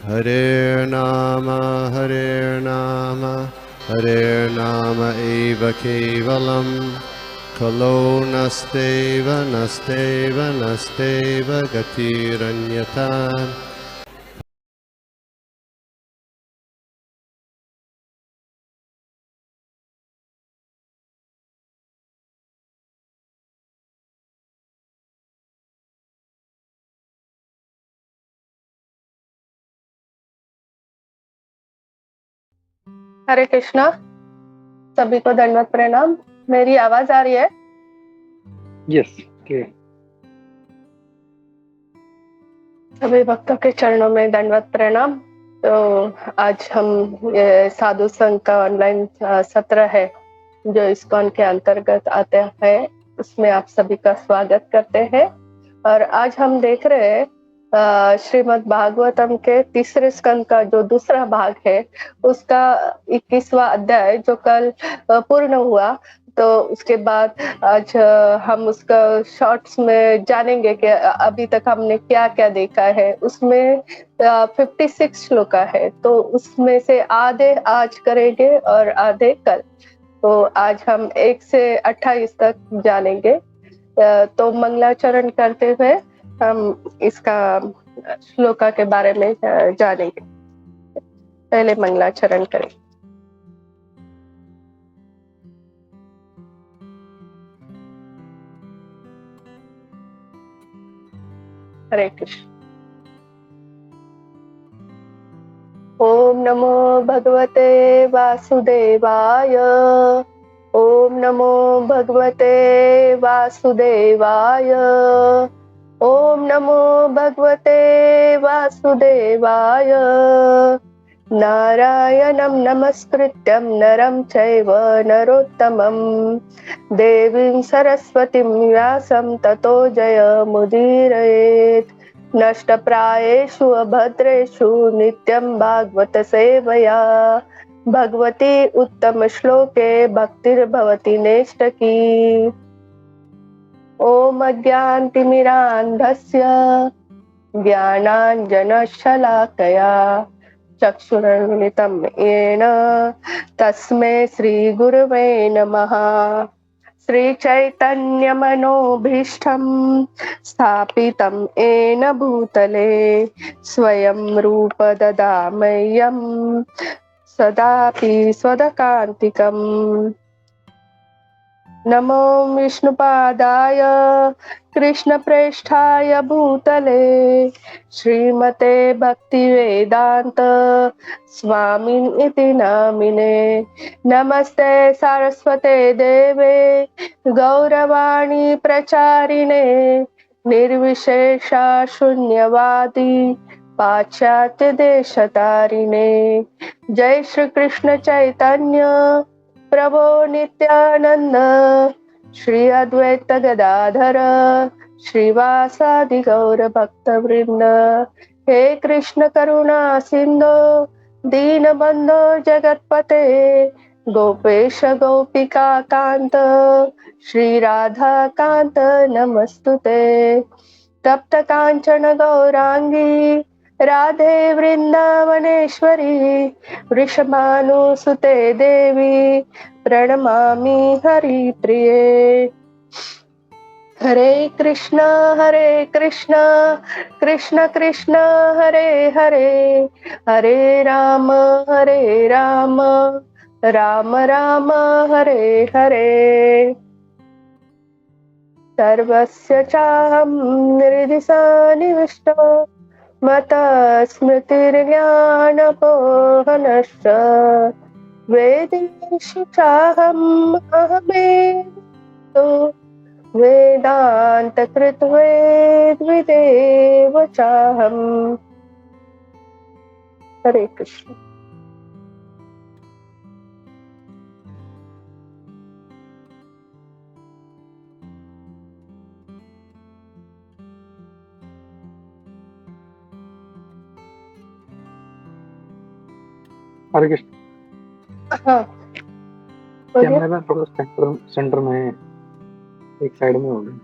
Hare Nama Hare Nama eva kevalam Kalo nasteva nasteva nasteva gatiranyata. हरे कृष्णा, सभी को दंडवत प्रणाम। मेरी आवाज आ रही है? Yes, okay. सभी भक्तों के चरणों में दंडवत प्रणाम। तो आज हम ये साधु संघ का ऑनलाइन सत्र है जो इस्कॉन के अंतर्गत आते हैं, उसमें आप सभी का स्वागत करते हैं। और आज हम देख रहे हैं श्रीमद् भागवतम के तीसरे स्कंद का जो दूसरा भाग है उसका 21वां अध्याय जो कल पूर्ण हुआ। तो उसके बाद आज हम उसका शॉर्ट्स में जानेंगे कि अभी तक हमने क्या क्या देखा है। उसमें 56 श्लोका है, तो उसमें से आधे आज करेंगे और आधे कल। तो आज हम 1 से 28 तक जानेंगे। तो मंगलाचरण करते हुए हम इसका श्लोका के बारे में जानेंगे। पहले मंगलाचरण करें। हरे कृष्ण। ओम नमो भगवते वासुदेवाय। ओम नमो भगवते वासुदेवाय। ओम नमो भगवते वासुदेवाय। नारायणं नमस्कृत्यं नरं चैव नरोत्तमं देवीं सरस्वतीं व्यासं ततो जयमुदीरयेत्। नष्टप्रायेषु अभद्रेषु नित्यं भागवत सेवया भगवती उत्तम श्लोके भक्तिर्भवति नैष्टकी। ओम अज्ञानतिमिरान्धस्य ज्ञानाञ्जनशलाकया चक्षुरुन्मिलितं येन तस्मै श्रीगुरवे नमः। श्रीचैतन्यमनोभीष्टं स्थापितं येन भूतले स्वयं रूप ददामह्यं सदापि स्वदकान्तिकम्। नमो विष्णुपादाय कृष्णप्रेष्ठाय भूतले श्रीमते भक्तिवेदांत स्वामिन् इति नामिने। नमस्ते सरस्वते देवे गौरवाणी प्रचारिणे निर्विशेषा शून्यवादी पाश्चात्य देशतारिणे। जय श्री कृष्ण चैतन्य प्रभो नित्यानंद श्री अद्वैत गदाधर श्रीवासादि गौर भक्त वृंद। हे कृष्ण करुणा सिंधु दीनबंधो जगतपते गोपेश गोपिका कांत श्री राधा कांत नमस्तुते। तप्त कांचन गौरांगी राधे वृंदावनेश्वरी वृषभानुसुते देवी प्रणमामि हरिप्रिये। हरे कृष्णा कृष्ण कृष्ण हरे हरे हरे राम राम राम हरे हरे। सर्वस्य चाहं हृदि सन्निविष्टो मता स्मृतिर्ज्ञानपोहनश्च वेदेषु चाहम् अहमेतो वेदान्तकृत्वेद्विदेव चाहम्। हरे कृष्ण। हरे कृष्ण। हाँ, कैमरा में थोड़ा सेंटर में एक साइड में हो गया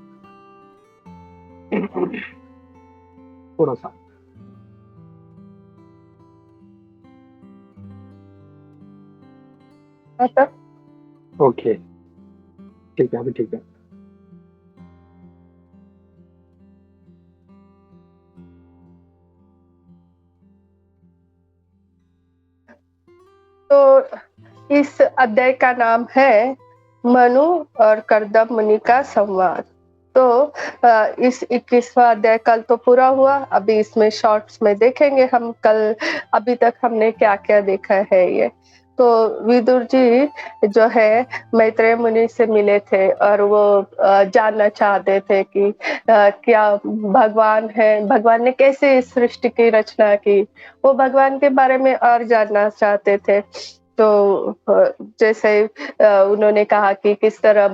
थोड़ा सा। आता। ओके, ठीक है, अभी ठीक है। तो इस अध्याय का नाम है मनु और कर्दम मुनि का संवाद। तो इस 21वां अध्याय कल तो पूरा हुआ, अभी इसमें शॉर्ट्स में देखेंगे हम कल अभी तक हमने क्या क्या देखा है ये। तो विदुर जी जो है मैत्रेय मुनि से मिले थे और वो जानना चाहते थे कि क्या भगवान है, भगवान ने कैसे इस सृष्टि की रचना की, वो भगवान के बारे में और जानना चाहते थे। तो जैसे उन्होंने कहा कि किस तरह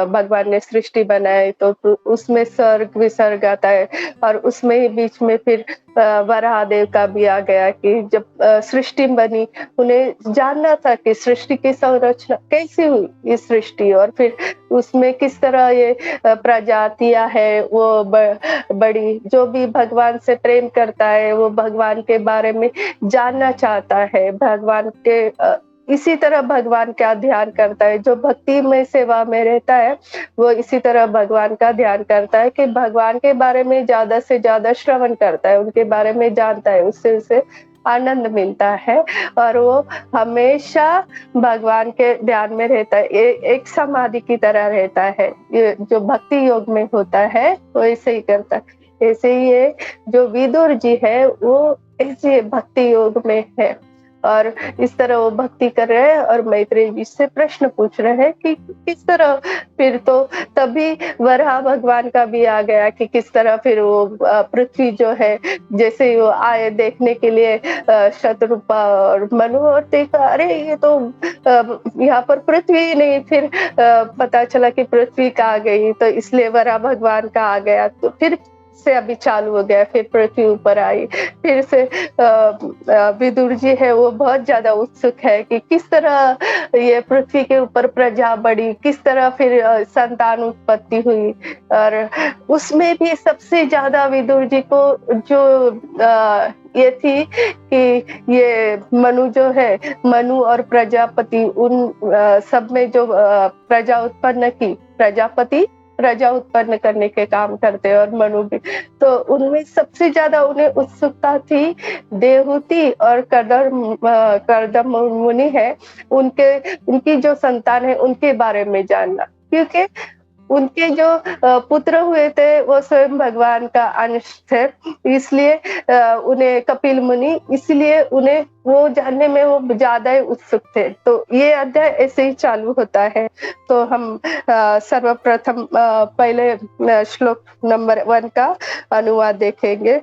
भगवान ने सृष्टि बनाई, तो उसमें सर्ग विसर्ग आता है और उसमें ही बीच में फिर वराह देव का भी आ गया कि जब सृष्टि बनी उन्हें जानना था कि सृष्टि की संरचना कैसी हुई इस सृष्टि, और फिर उसमें किस तरह ये प्रजातियां है वो बड़ी, जो भी भगवान से प्रेम करता है वो भगवान के बारे में जानना चाहता है, भगवान के इसी तरह भगवान का ध्यान करता है। जो भक्ति में सेवा में रहता है वो इसी तरह भगवान का ध्यान करता है कि भगवान के बारे में ज्यादा से ज्यादा श्रवण करता है, उनके बारे में जानता है, उससे उसे आनंद मिलता है और वो हमेशा भगवान के ध्यान में रहता है। ये एक समाधि की तरह रहता है, ये जो भक्ति योग में होता है वो ऐसे ही करता है। ऐसे ही ये जो विदुर जी है वो ऐसे भक्ति योग में है और इस तरह वो भक्ति कर रहे हैं और मैत्रेय जी से प्रश्न पूछ रहे हैं कि किस तरह फिर, तो तभी वराह भगवान का भी आ गया कि किस तरह फिर वो पृथ्वी जो है, जैसे ही वो आए देखने के लिए शतरूपा और मनु, और देखा अरे ये तो यहाँ पर पृथ्वी ही नहीं, फिर पता चला कि पृथ्वी का आ गई, तो इसलिए वराह भगवान का आ गया। तो फिर से अभी चालू हो गया, फिर पृथ्वी ऊपर आई, फिर से विदुर जी है वो बहुत ज्यादा उत्सुक है कि किस तरह ये पृथ्वी के ऊपर प्रजा बढ़ी, किस तरह फिर संतान उत्पत्ति हुई। और उसमें भी सबसे ज्यादा विदुर जी को जो ये थी कि ये मनु जो है, मनु और प्रजापति, उन सब में जो प्रजा उत्पन्न की, प्रजापति प्रजा उत्पन्न करने के काम करते और मनु भी, तो उनमें सबसे ज्यादा उन्हें उत्सुकता थी देवहूति और कर्दम मुनि है उनकी जो संतान है उनके बारे में जानना, क्योंकि उनके जो पुत्र हुए थे वो स्वयं भगवान का अंश थे, इसलिए उन्हें कपिल मुनि, इसलिए उन्हें वो जानने में वो ज्यादा ही उत्सुक थे। तो ये अध्याय ऐसे ही चालू होता है। तो हम सर्वप्रथम पहले श्लोक नंबर 1 का अनुवाद देखेंगे।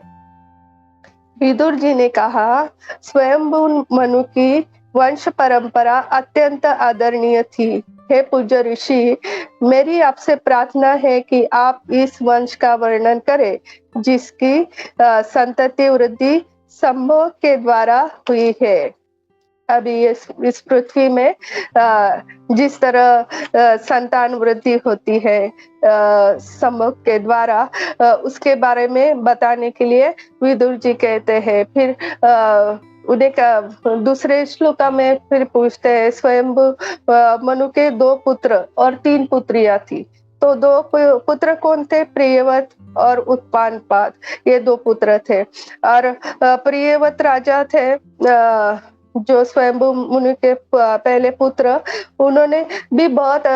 विदुर जी ने कहा, स्वयंभू मनु की वंश परंपरा अत्यंत आदरणीय थी। हे पूज्य ऋषि, मेरी आपसे प्रार्थना है कि आप इस वंश का वर्णन करें जिसकी संतति वृद्धि संभोग के द्वारा हुई है। अभी इस पृथ्वी में जिस तरह संतान वृद्धि होती है संभोग के द्वारा, उसके बारे में बताने के लिए विदुर जी कहते हैं। फिर उन्हें दूसरे श्लोका में फिर पूछते हैं, स्वयंभू मनु के 2 पुत्र और 3 पुत्रियां थी। तो 2 पुत्र कौन थे? प्रियव्रत और उत्पानपाद, ये 2 पुत्र थे। और प्रियव्रत राजा थे जो स्वयंभू मुनि के पहले पुत्र, उन्होंने भी बहुत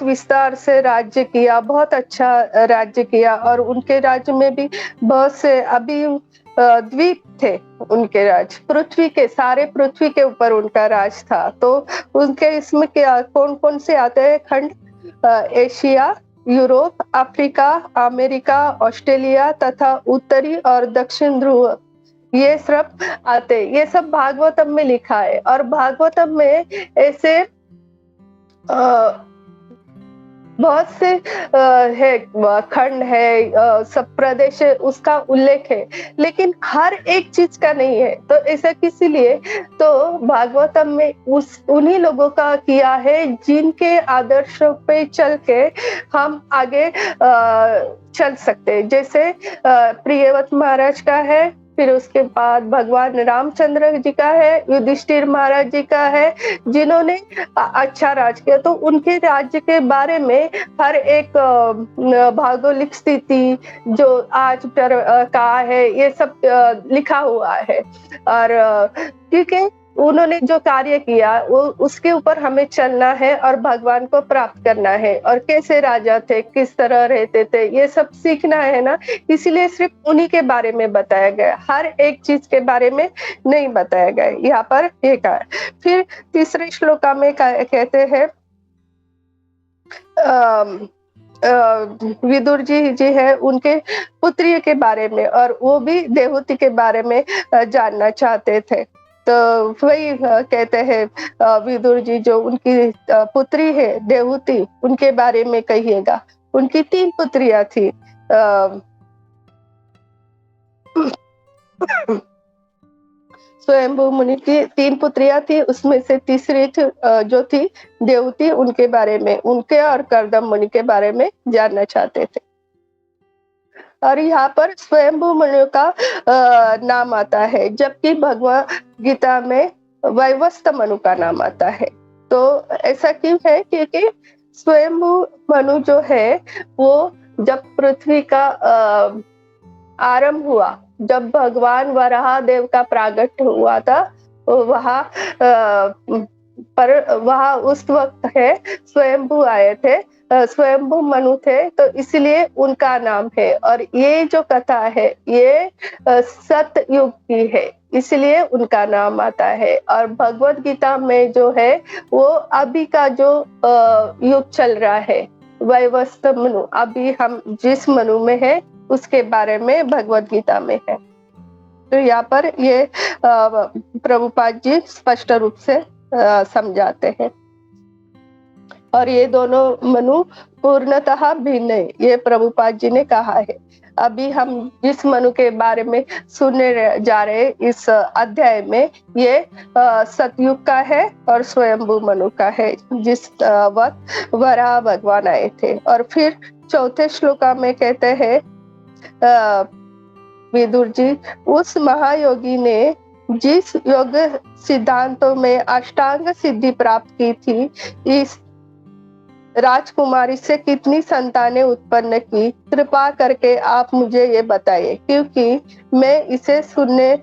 विस्तार से राज्य किया, बहुत अच्छा राज्य किया और उनके राज्य में भी बहुत से अभी द्वीप थे उनके राज्य, पृथ्वी के सारे पृथ्वी के ऊपर उनका राज था। तो उनके इसमें क्या कौन कौन से आते हैं खंड? Asia, Europe, Africa, America, Australia तथा उत्तरी और दक्षिण ध्रुव, ये सब आते। ये सब भागवतम में लिखा है और भागवतम में ऐसे बहुत से है खंड है, सब प्रदेश उसका उल्लेख है, लेकिन हर एक चीज का नहीं है। तो ऐसा किस लिए? तो भागवतम में उन्हीं लोगों का किया है जिनके आदर्शों पे चल के हम आगे चल सकते हैं। जैसे प्रियव्रत महाराज का है, फिर उसके बाद भगवान रामचंद्र जी का है, युधिष्ठिर महाराज जी का है, जिन्होंने अच्छा राज किया। तो उनके राज्य के बारे में हर एक भौगोलिक स्थिति जो आज का है, ये सब लिखा हुआ है। और क्योंकि उन्होंने जो कार्य किया वो उसके ऊपर हमें चलना है और भगवान को प्राप्त करना है। और कैसे राजा थे, किस तरह रहते थे, ये सब सीखना है ना। इसलिए सिर्फ उन्हीं के बारे में बताया गया, हर एक चीज के बारे में नहीं बताया गया। यहाँ पर ये कहा। फिर तीसरे श्लोका में कहते हैं विदुर जी है, उनके पुत्री के बारे में, और वो भी देवहूति के बारे में जानना चाहते थे। तो वही कहते हैं विदुर जी, जो उनकी पुत्री है देवहूति, उनके बारे में कहिएगा। उनकी 3 पुत्रियां थी। स्वयंभू मुनि की 3 पुत्रियां थी, उसमें से तीसरी जो थी देवहूति, उनके बारे में, उनके और कर्दम मुनि के बारे में जानना चाहते थे। और यहाँ पर स्वयंभू मुनि का नाम आता है, जबकि भगवत गीता में वैवस्वत मनु का नाम आता है। तो ऐसा क्यों है? क्योंकि स्वयंभू मनु जो है वो जब पृथ्वी का आरंभ हुआ, जब भगवान वराह देव का प्रागट्य हुआ था, वहाँ उस वक्त है स्वयंभू आए थे, स्वयंभू मनु थे, तो इसलिए उनका नाम है। और ये जो कथा है ये सतयुग की है, इसलिए उनका नाम आता है। और भगवत गीता में जो है वो अभी का जो युग चल रहा है, वैवस्वत मनु, अभी हम जिस मनु में है उसके बारे में भगवत गीता में है। तो यहाँ पर ये प्रभुपाद जी स्पष्ट रूप से समझाते हैं। और ये दोनों मनु पूर्णतः भिन्न है, ये प्रभुपाद जी ने कहा है। अभी हम जिस मनु के बारे में सुनने जा रहे इस अध्याय में, ये सतयुग का है और स्वयंभू मनु का है, जिस वक्त वराह भगवान आए थे। और फिर चौथे श्लोका में कहते हैं विदुर जी, उस महायोगी ने जिस योग सिद्धांतों में अष्टांग सिद्धि प्राप्त की थी, इस राजकुमारी से कितनी संतानें उत्पन्न की, कृपा करके आप मुझे ये बताइए, क्योंकि मैं इसे सुनने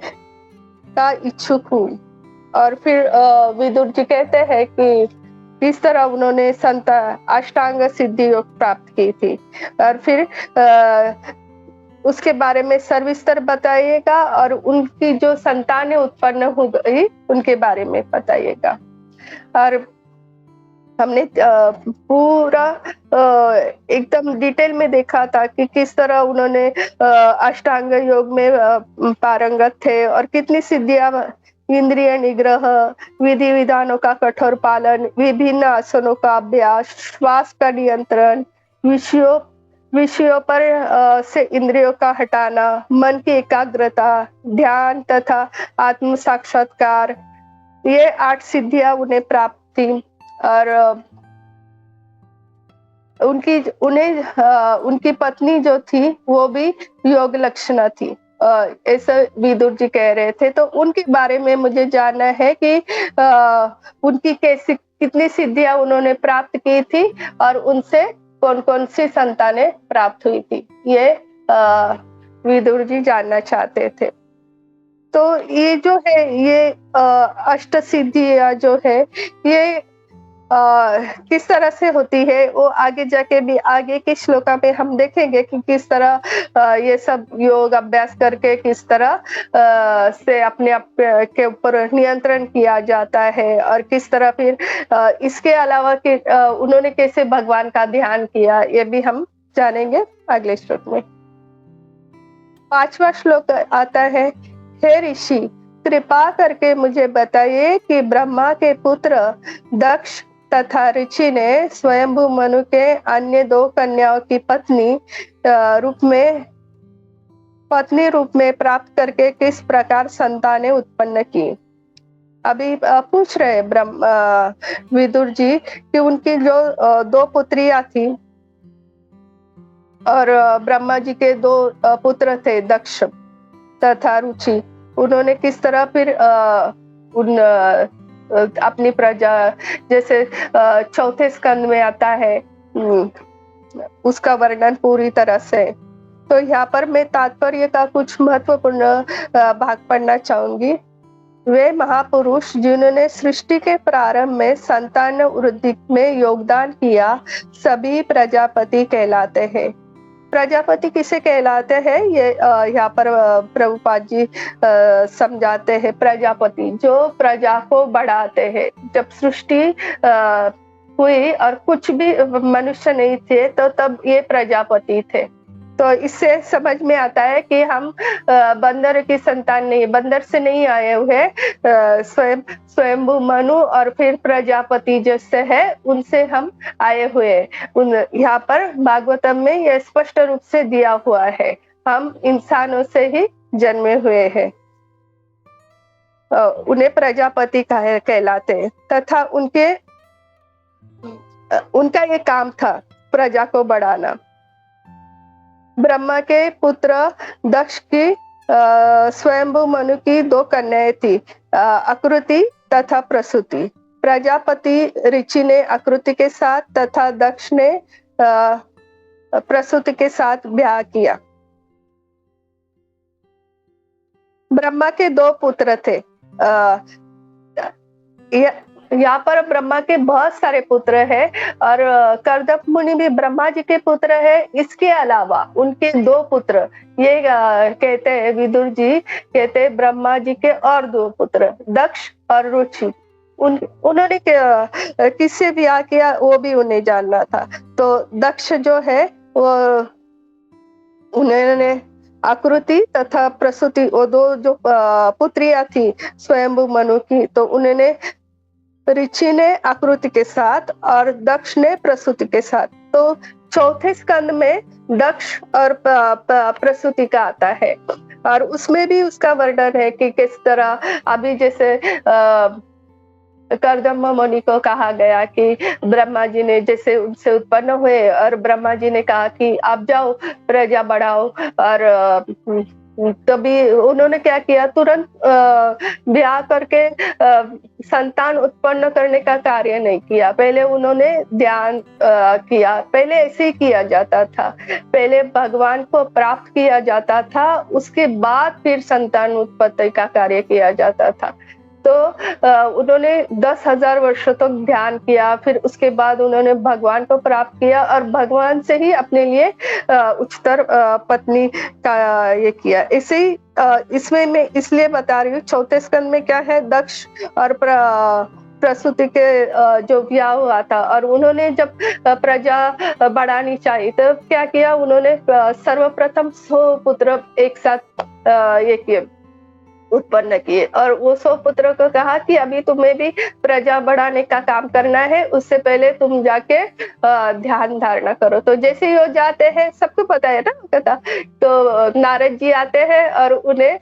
का इच्छुक हूँ। और फिर विदुर जी कहते हैं कि किस तरह उन्होंने अष्टांग सिद्धि योग प्राप्त की थी। और फिर उसके बारे में सविस्तर बताइएगा, और उनकी जो संतानें उत्पन्न हो गई उनके बारे में बताइएगा। और हमने पूरा एकदम डिटेल में देखा था कि किस तरह उन्होंने अष्टांग योग में पारंगत थे, और कितनी सिद्धियां, इंद्रिय निग्रह, विधि विधानों का कठोर पालन, विभिन्न आसनों का अभ्यास, श्वास का नियंत्रण, विषयों पर से इंद्रियों का हटाना, मन की एकाग्रता, ध्यान तथा आत्म साक्षात्कार, ये 8 सिद्धियां उन्हें प्राप्त थी। और उनकी पत्नी जो थी वो भी योग लक्षणा थी, ऐसा विदुर जी कह रहे थे। तो उनके बारे में मुझे जानना है कि उनकी कितनी सिद्धियां उन्होंने प्राप्त की थी, और उनसे कौन कौन सी संतानें प्राप्त हुई थी, ये विदुर जी जानना चाहते थे। तो ये जो है, ये अष्ट सिद्धियां जो है, ये किस तरह से होती है, वो आगे जाके भी आगे के श्लोका में हम देखेंगे कि किस तरह ये सब योग अभ्यास करके किस तरह से अपने आप के ऊपर नियंत्रण किया जाता है, और किस तरह फिर इसके अलावा कि उन्होंने कैसे भगवान का ध्यान किया, ये भी हम जानेंगे अगले श्लोक में। 5वां श्लोक आता है, हे ऋषि, कृपा करके मुझे बताइए कि ब्रह्मा के पुत्र दक्ष तथा ऋषि ने स्वयंभू मनु के अन्य 2 कन्याओं की पत्नी रूप में प्राप्त करके किस प्रकार संतानें उत्पन्न की। अभी पूछ रहे विदुर जी कि उनकी जो 2 पुत्रियां थी, और ब्रह्मा जी के 2 पुत्र थे, दक्ष तथा रुचि। उन्होंने किस तरह फिर अपनी प्रजा, जैसे चौथे स्कंद में आता है उसका वर्णन पूरी तरह से। तो यहाँ पर मैं तात्पर्य का कुछ महत्वपूर्ण भाग पढ़ना चाहूंगी। वे महापुरुष जिन्होंने सृष्टि के प्रारंभ में संतान वृद्धि में योगदान किया सभी प्रजापति कहलाते हैं। प्रजापति किसे कहलाते हैं ये यहाँ पर प्रभुपाद जी समझाते हैं। प्रजापति जो प्रजा को बढ़ाते हैं। जब सृष्टि हुई और कुछ भी मनुष्य नहीं थे तो तब ये प्रजापति थे। तो इससे समझ में आता है कि हम बंदर की संतान नहीं, बंदर से नहीं आए हुए, स्वयंभू मनु और फिर प्रजापति जैसे है उनसे हम आए हुए। यहाँ पर भागवतम में यह स्पष्ट रूप से दिया हुआ है, हम इंसानों से ही जन्मे हुए हैं। उन्हें प्रजापति कहलाते हैं तथा उनका ये काम था प्रजा को बढ़ाना। ब्रह्मा के पुत्र दक्ष की स्वयंभू मनु की 2 कन्याएं थी, आकृति तथा प्रसूति। प्रजापति ऋषि ने आकृति के साथ तथा दक्ष ने प्रसूति के साथ ब्याह किया। ब्रह्मा के 2 पुत्र थे। यहाँ पर ब्रह्मा के बहुत सारे पुत्र हैं और कर्दम मुनि भी ब्रह्मा जी के पुत्र है। इसके अलावा उनके 2 पुत्र, ये कहते हैं विदुर जी कहते हैं ब्रह्मा जी के और 2 पुत्र दक्ष और रुचि। उन्होंने किससे ब्याह किया वो भी उन्हें जानना था। तो दक्ष जो है वो उन्होंने आकृति तथा प्रसूति, वो 2 जो पुत्रियां थी स्वयंभू मनु की, तो उन्होंने ऋषि ने आकृति के साथ और दक्ष ने प्रसूति के साथ। तो चौथे स्कंद में दक्ष और प्रसूति का आता है और उसमें भी उसका वर्णन है कि किस तरह अभी जैसे कर्दम मुनि को कहा गया कि ब्रह्मा जी ने जैसे उनसे उत्पन्न हुए और ब्रह्मा जी ने कहा कि आप जाओ प्रजा बढ़ाओ, और तभी उन्होंने क्या किया, तुरंत ब्याह करके संतान उत्पन्न करने का कार्य नहीं किया। पहले उन्होंने ध्यान किया। पहले ऐसे ही किया जाता था, पहले भगवान को प्राप्त किया जाता था, उसके बाद फिर संतान उत्पत्ति का कार्य किया जाता था। तो उन्होंने 10,000 वर्षों तक ध्यान किया, फिर उसके बाद उन्होंने भगवान को प्राप्त किया और भगवान से ही अपने लिए उच्चतर पत्नी का ये किया। इसे इसमें मैं इसलिए बता रही हूँ, चौथे स्कंद में क्या है, दक्ष और प्रसूति के जो ब्याह हुआ था और उन्होंने जब प्रजा बढ़ानी चाहिए तो क्या किया, उन्होंने सर्वप्रथम 100 पुत्र एक साथ ये किए, उत्पन्न किए और वो 100 पुत्रों को कहा कि अभी तुम्हें भी प्रजा बढ़ाने का काम करना है, उससे पहले तुम जाके ध्यान धारणा करो। तो जैसे ही वो जाते हैं, सबको पता है ना कथा, तो नारद जी आते हैं और उन्हें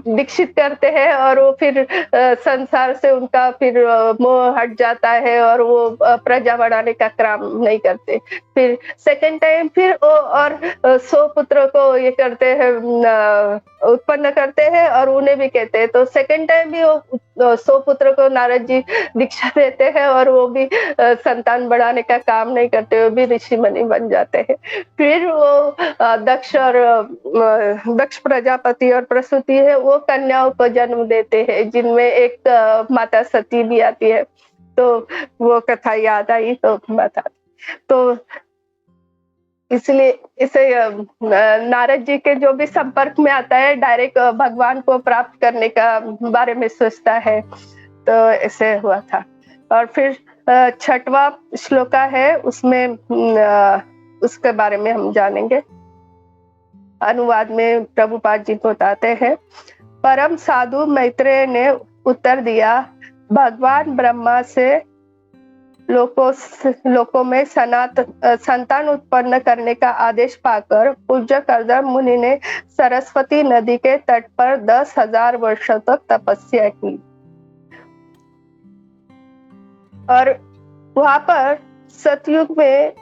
दीक्षित करते हैं और वो फिर संसार से उनका फिर मोह हट जाता है और वो प्रजा बढ़ाने का काम नहीं करते। फिर सेकंड टाइम फिर वो और 100 पुत्रों को ये करते हैं, उत्पन्न करते हैं और उन्हें भी कहते हैं। तो सेकंड टाइम भी वो 100 पुत्रों को नारद जी दीक्षा देते हैं और वो भी संतान बढ़ाने का काम नहीं करते, वो भी ऋषि मुनि बन जाते हैं। फिर वो दक्ष प्रजापति और प्रसूति है, वो कन्याओं को जन्म देते हैं, जिनमें एक माता सती भी आती है। तो वो कथा याद आई तो बता। तो इसलिए इसे नारद जी के जो भी संपर्क में आता है, डायरेक्ट भगवान को प्राप्त करने का बारे में सोचता है। तो ऐसे हुआ था। और फिर 6वां श्लोका है, उसमें उसके बारे में हम जानेंगे। अनुवाद में प्रभुपाद जी बताते हैं, परम साधु मैत्रेय ने उत्तर दिया, भगवान ब्रह्मा से लोकों में संतान उत्पन्न करने का आदेश पाकर पूज्य कर्दम मुनि ने सरस्वती नदी के तट पर 10,000 वर्षों तक तपस्या की और वहां पर सतयुग में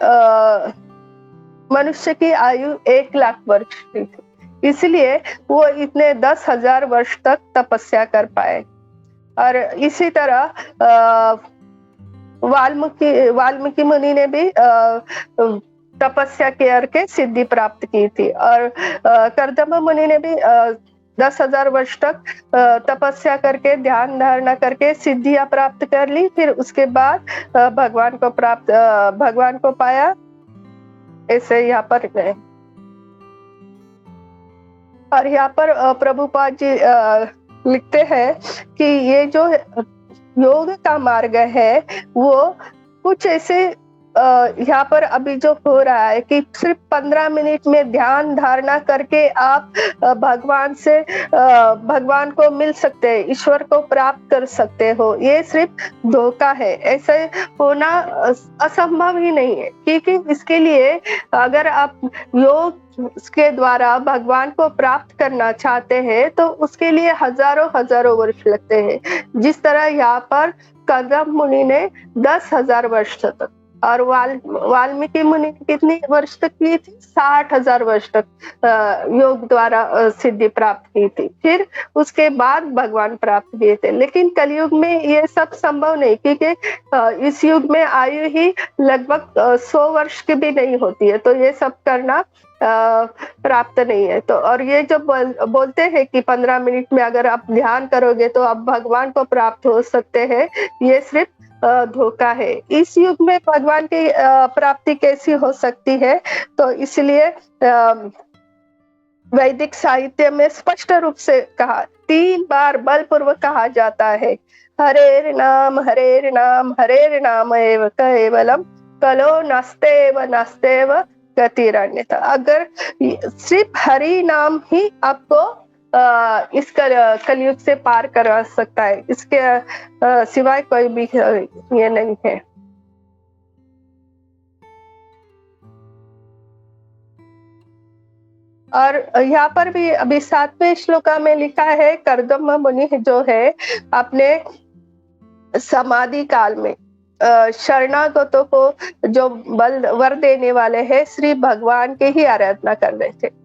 मनुष्य की आयु 1 लाख वर्ष की थी। इसलिए वो इतने 10,000 वर्ष तक तपस्या कर पाए। और इसी तरह वाल्मीकि मुनि ने भी तपस्या करके सिद्धि प्राप्त की थी, और कर्दम मुनि ने भी 10,000 वर्ष तक तपस्या करके ध्यान धारणा करके सिद्धियां प्राप्त कर ली। फिर उसके बाद भगवान को पाया। ऐसे यहाँ पर गए। और यहाँ पर प्रभुपाद जी लिखते हैं कि ये जो योग का मार्ग है वो कुछ ऐसे यहाँ पर अभी जो हो रहा है कि सिर्फ 15 मिनट में ध्यान धारणा करके आप भगवान को मिल सकते हैं, ईश्वर को प्राप्त कर सकते हो, ये सिर्फ धोखा है। ऐसे होना असंभव ही नहीं है, क्योंकि इसके लिए अगर आप योग के द्वारा भगवान को प्राप्त करना चाहते हैं तो उसके लिए हजारों वर्ष लगते हैं। जिस तरह यहाँ पर कर्दम मुनि ने 10,000 वर्ष तक, और वाल्मीकि मुनि ने कितनी वर्ष तक की थी? 60,000 वर्ष तक योग द्वारा सिद्धि प्राप्त की थी। फिर उसके बाद भगवान प्राप्त किए थे। लेकिन कलयुग में ये सब संभव नहीं, क्योंकि इस युग में आयु ही लगभग 100 वर्ष की भी नहीं होती है, तो ये सब करना प्राप्त नहीं है। तो और ये जो बोलते हैं कि 15 मिनट में अगर आप ध्यान करोगे तो आप भगवान को प्राप्त हो सकते हैं, ये सिर्फ धोखा है। इस युग में भगवान की प्राप्ति कैसी हो सकती है? तो इसलिए वैदिक साहित्य में स्पष्ट रूप से कहा, 3 बार बलपूर्वक कहा जाता है, हरेर नाम हरेर नाम एव केवलम कलो नास्तेव गतिरन्यथा। अगर सिर्फ हरि नाम ही आपको इस कलयुग से पार करा सकता है, इसके सिवाय कोई भी ये नहीं है। और यहाँ पर भी अभी 7वें श्लोका में लिखा है, कर्दम मुनि जो है अपने समाधि काल में शरणागतों को जो वर देने वाले हैं श्री भगवान के ही आराधना कर रहे थे।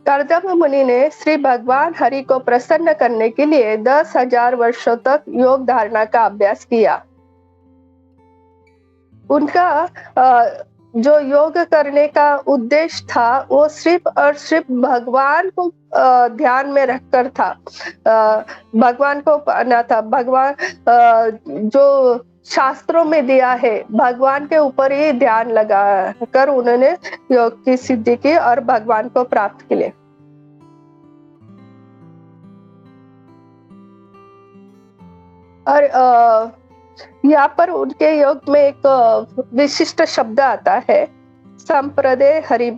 कर्दम मुनि ने श्री भगवान हरि को प्रसन्न करने के लिए 10,000 वर्षों तक योग धारणा का अभ्यास किया। उनका जो योग करने का उद्देश्य था वो सिर्फ और सिर्फ भगवान को ध्यान में रखकर था, भगवान को पाना था। भगवान जो शास्त्रों में दिया है भगवान के ऊपर ही ध्यान लगा कर उन्होंने योग की सिद्धि की और भगवान को प्राप्त किए। और यहाँ पर उनके योग में एक विशिष्ट शब्द आता है, संप्रदे हरि।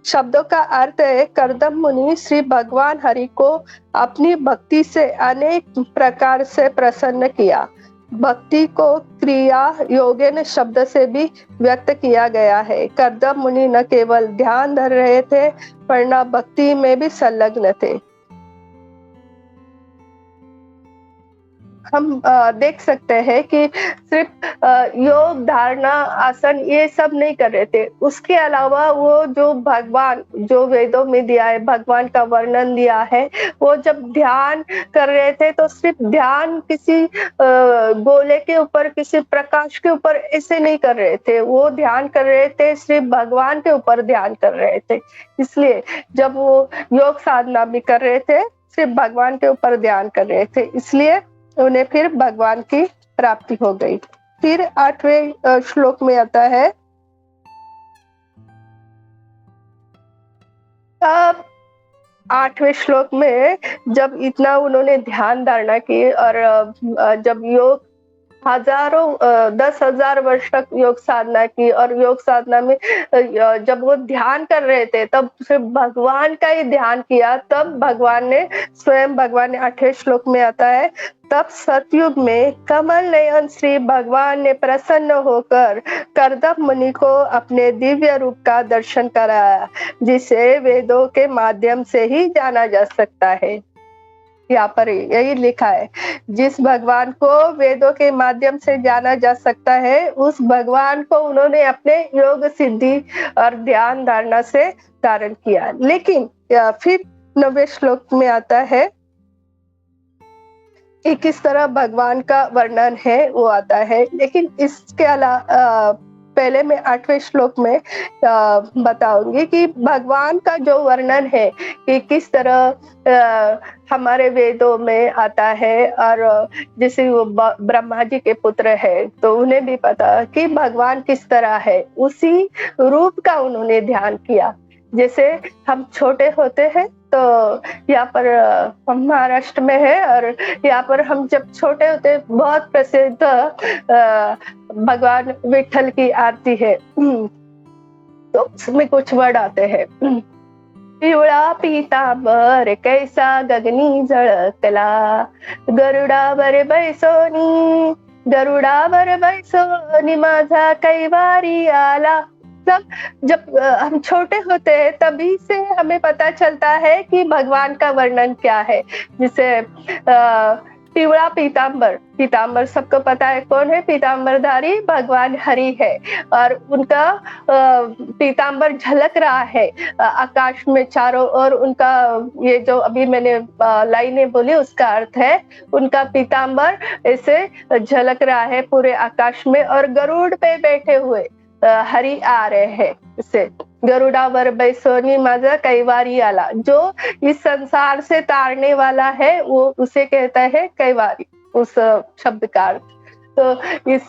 शब्दों का अर्थ है, कर्दम मुनि श्री भगवान हरि को अपनी भक्ति से अनेक प्रकार से प्रसन्न किया। भक्ति को क्रिया योगेन शब्द से भी व्यक्त किया गया है। कर्दम मुनि न केवल ध्यान धर रहे थे वरना भक्ति में भी संलग्न थे। हम देख सकते हैं कि सिर्फ योग धारणा आसन ये सब नहीं कर रहे थे, उसके अलावा वो जो भगवान जो वेदों में दिया है, भगवान का वर्णन दिया है, वो जब ध्यान कर रहे थे तो सिर्फ ध्यान किसी गोले के ऊपर, किसी प्रकाश के ऊपर ऐसे नहीं कर रहे थे, वो ध्यान कर रहे थे सिर्फ भगवान के ऊपर ध्यान कर रहे थे। इसलिए जब वो योग साधना भी कर रहे थे सिर्फ भगवान के ऊपर ध्यान कर रहे थे, इसलिए उन्हें फिर भगवान की प्राप्ति हो गई। फिर 8वें श्लोक में आता है, अब 8वें श्लोक में जब इतना उन्होंने ध्यान धारणा की और जब योग 10,000 वर्ष तक योग साधना की और योग साधना में जब वो ध्यान कर रहे थे तब सिर्फ भगवान का ही ध्यान किया, तब भगवान ने 8वें श्लोक में आता है, तब सतयुग में कमल नयन श्री भगवान ने प्रसन्न होकर कर्दम मुनि को अपने दिव्य रूप का दर्शन कराया, जिसे वेदों के माध्यम से ही जाना जा सकता है। यहाँ पर यही लिखा है, जिस भगवान को वेदों के माध्यम से जाना जा सकता है, उस भगवान को उन्होंने अपने योग सिद्धि और ध्यान धारणा से धारण किया। लेकिन फिर 9वें श्लोक में आता है कि किस तरह भगवान का वर्णन है वो आता है। लेकिन इसके अलावा पहले मैं 8वें श्लोक में बताऊंगी कि भगवान का जो वर्णन है कि किस तरह हमारे वेदों में आता है, और जैसे वो ब्रह्मा जी के पुत्र है तो उन्हें भी पता कि भगवान किस तरह है, उसी रूप का उन्होंने ध्यान किया। जैसे हम छोटे होते हैं तो यहाँ पर हम महाराष्ट्र में है, और यहाँ पर हम जब छोटे होते बहुत प्रसिद्ध भगवान विठल की आरती है, तो उसमें कुछ वर्ड आते हैं, पिवळा पीतांबर कैसा गगनी झळकला, गरुडावर बैसोनी, गरुडावर बैसोनी माझा कैवारी आला। जब हम छोटे होते हैं तभी से हमें पता चलता है कि भगवान का वर्णन क्या है। जैसे पिवड़ा पीतांबर, पीतांबर सबको पता है कौन है, पीतांबरधारी भगवान हरि है, और उनका पीतांबर झलक रहा है आकाश में चारों ओर। उनका ये जो अभी मैंने लाइनें बोली उसका अर्थ है उनका पीतांबर ऐसे झलक रहा है पूरे आकाश में, और गरुड़ पे बैठे हुए हरि आ रहे हैं। इसे गरुडावर बैसोनी माझा कैवारी आला, जो इस संसार से तारने वाला है वो उसे कहता है कैवारी, उस शब्द का अर्थ। तो इस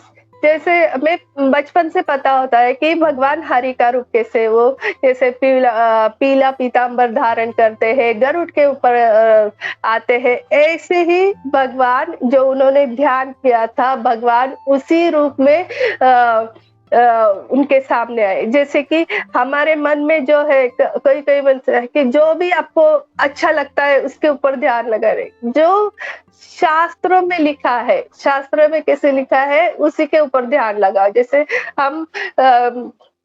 जैसे हमें बचपन से पता होता है कि भगवान हरि का रूप कैसे, वो जैसे पीला पीतांबर धारण करते हैं, गरुड़ के ऊपर आते हैं, ऐसे ही भगवान जो उन्होंने ध्यान किया था, भगवान उसी रूप में उनके सामने आए। जैसे कि हमारे मन में जो है कोई मन है कि जो भी आपको अच्छा लगता है उसके ऊपर ध्यान लगा रहे, जो शास्त्रों में लिखा है, शास्त्रों में कैसे लिखा है उसी के ऊपर ध्यान लगाओ। जैसे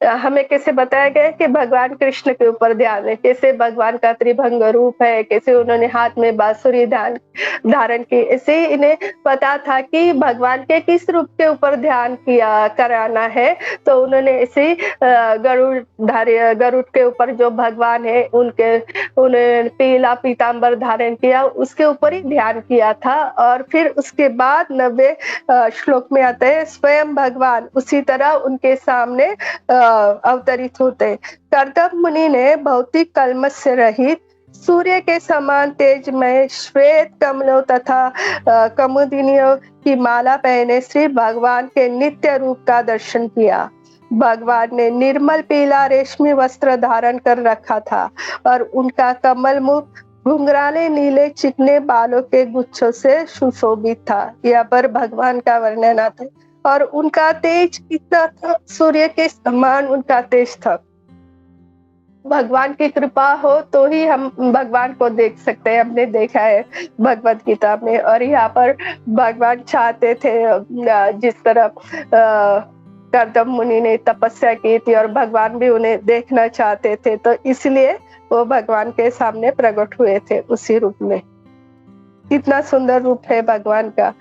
हमें कैसे बताया गया कि भगवान कृष्ण के ऊपर ध्यान है, कैसे भगवान का त्रिभंग रूप है, कैसे उन्होंने हाथ में बांसुरी धारण की। ऐसे ही इन्हें पता था कि भगवान के किस रूप के ऊपर ध्यान कराना है, तो उन्होंने ऐसे गरुड़ के ऊपर जो भगवान है उन्हें पीला पीतांबर धारण किया, उसके ऊपर ही ध्यान किया था। और फिर उसके बाद 90 श्लोक में आता है स्वयं भगवान उसी तरह उनके सामने अवतरित होते। कर्दम मुनि ने भौतिक कल्मश से रहित सूर्य के समान तेजमय श्वेत कमलों तथा कमुदिनियों की माला पहने श्री भगवान के नित्य रूप का दर्शन किया। भगवान ने निर्मल पीला रेशमी वस्त्र धारण कर रखा था, और उनका कमल मुख घुंघराले नीले चिकने बालों के गुच्छों से सुशोभित था। यहाँ पर भगवान का वर्णन आता है, और उनका तेज कितना था, सूर्य के समान उनका तेज था। भगवान की कृपा हो तो ही हम भगवान को देख सकते हैं, हमने देखा है भगवत गीता में। और यहाँ पर भगवान चाहते थे जिस तरह कर्दम मुनि ने तपस्या की थी और भगवान भी उन्हें देखना चाहते थे, तो इसलिए वो भगवान के सामने प्रकट हुए थे उसी रूप में। कितना सुंदर रूप है भगवान का।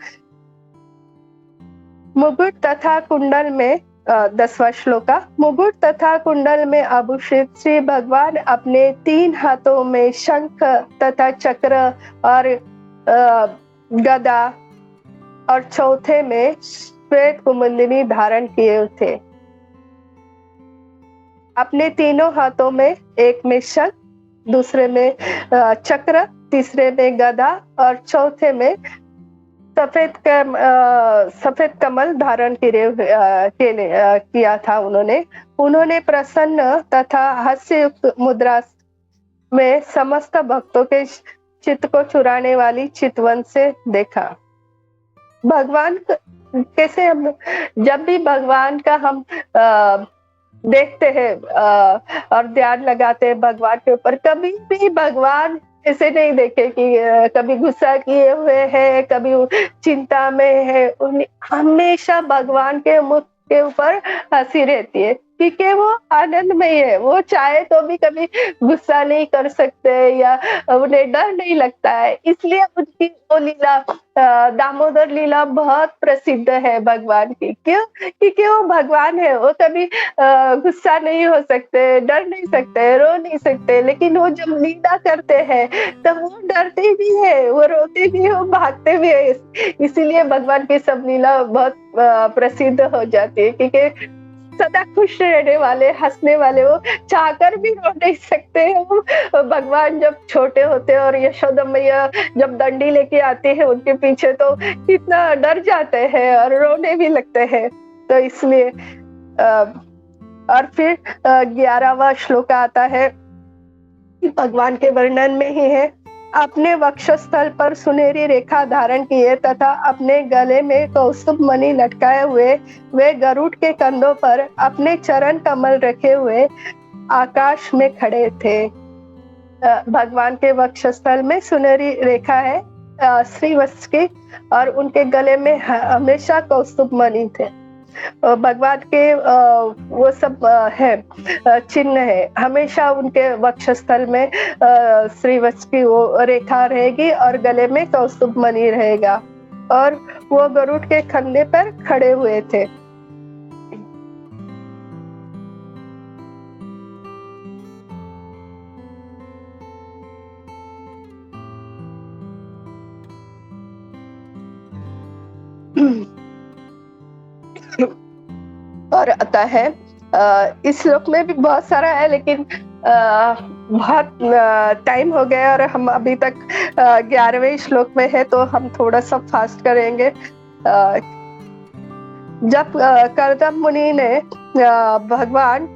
मुकुट तथा कुंडल में 10वां श्लोका, मुकुट तथा कुंडल में आभूषित श्री भगवान अपने 3 हाथों में शंख तथा चक्र और गदा, और चौथे में श्वेत कुमुदिनी धारण किए थे। अपने तीनों हाथों में, एक में शंख, दूसरे में चक्र, तीसरे में गदा और चौथे में सफेद कमल धारण किया था। उन्होंने प्रसन्न तथा हास्ययुक्त मुद्रा में समस्त भक्तों के चित्त को चुराने वाली चितवन से देखा। भगवान कैसे, हम जब भी भगवान का हम देखते हैं और ध्यान लगाते हैं भगवान के ऊपर, कभी भी भगवान ऐसे नहीं देखे कि कभी गुस्सा किए हुए हैं, कभी चिंता में है। हमेशा भगवान के मुख के ऊपर हंसी रहती है, क्योंकि वो आनंदमय है, वो चाहे तो भी कभी गुस्सा नहीं कर सकते या उन्हें डर नहीं लगता है, इसलिए उनकी वो लीला दामोदर लीला बहुत प्रसिद्ध है भगवान की। क्यों? क्योंकि वो भगवान है, वो कभी गुस्सा नहीं हो सकते, डर नहीं सकते, रो नहीं सकते, लेकिन वो जब लीला करते हैं तब वो डरते भी है, वो रोते भी है, वो भागते भी है। इसीलिए भगवान की सब लीला बहुत प्रसिद्ध हो जाती है, क्योंकि सदा खुश रहने वाले, हंसने वाले, वो चाहकर भी रो नहीं सकते हैं। वो भगवान जब छोटे होते हैं और यशोदा मैया जब दंडी लेके आती है उनके पीछे, तो कितना डर जाते हैं और रोने भी लगते हैं। तो इसलिए और फिर 11वां श्लोक आता है, भगवान के वर्णन में ही है, अपने वक्षस्थल पर सुनहरी रेखा धारण किए तथा अपने गले में कौस्तुभ मणि लटकाए हुए वे गरुड़ के कंधों पर अपने चरण कमल रखे हुए आकाश में खड़े थे। भगवान के वक्षस्थल में सुनहरी रेखा है श्रीवत्स की, और उनके गले में हमेशा कौस्तुभ मणि थे। भगवान के वो सब है चिन्ह है, हमेशा उनके वक्षस्थल में श्रीवत्स की वो रेखा रहेगी और गले में कौस्तुभ मणि रहेगा, और वो गरुड़ के कंधे पर खड़े हुए थे। और आता है इस श्लोक में भी बहुत सारा है, लेकिन बहुत टाइम हो गया और हम अभी तक 11वें श्लोक में है, तो हम थोड़ा सा फास्ट करेंगे। जब कर्दम मुनि ने भगवान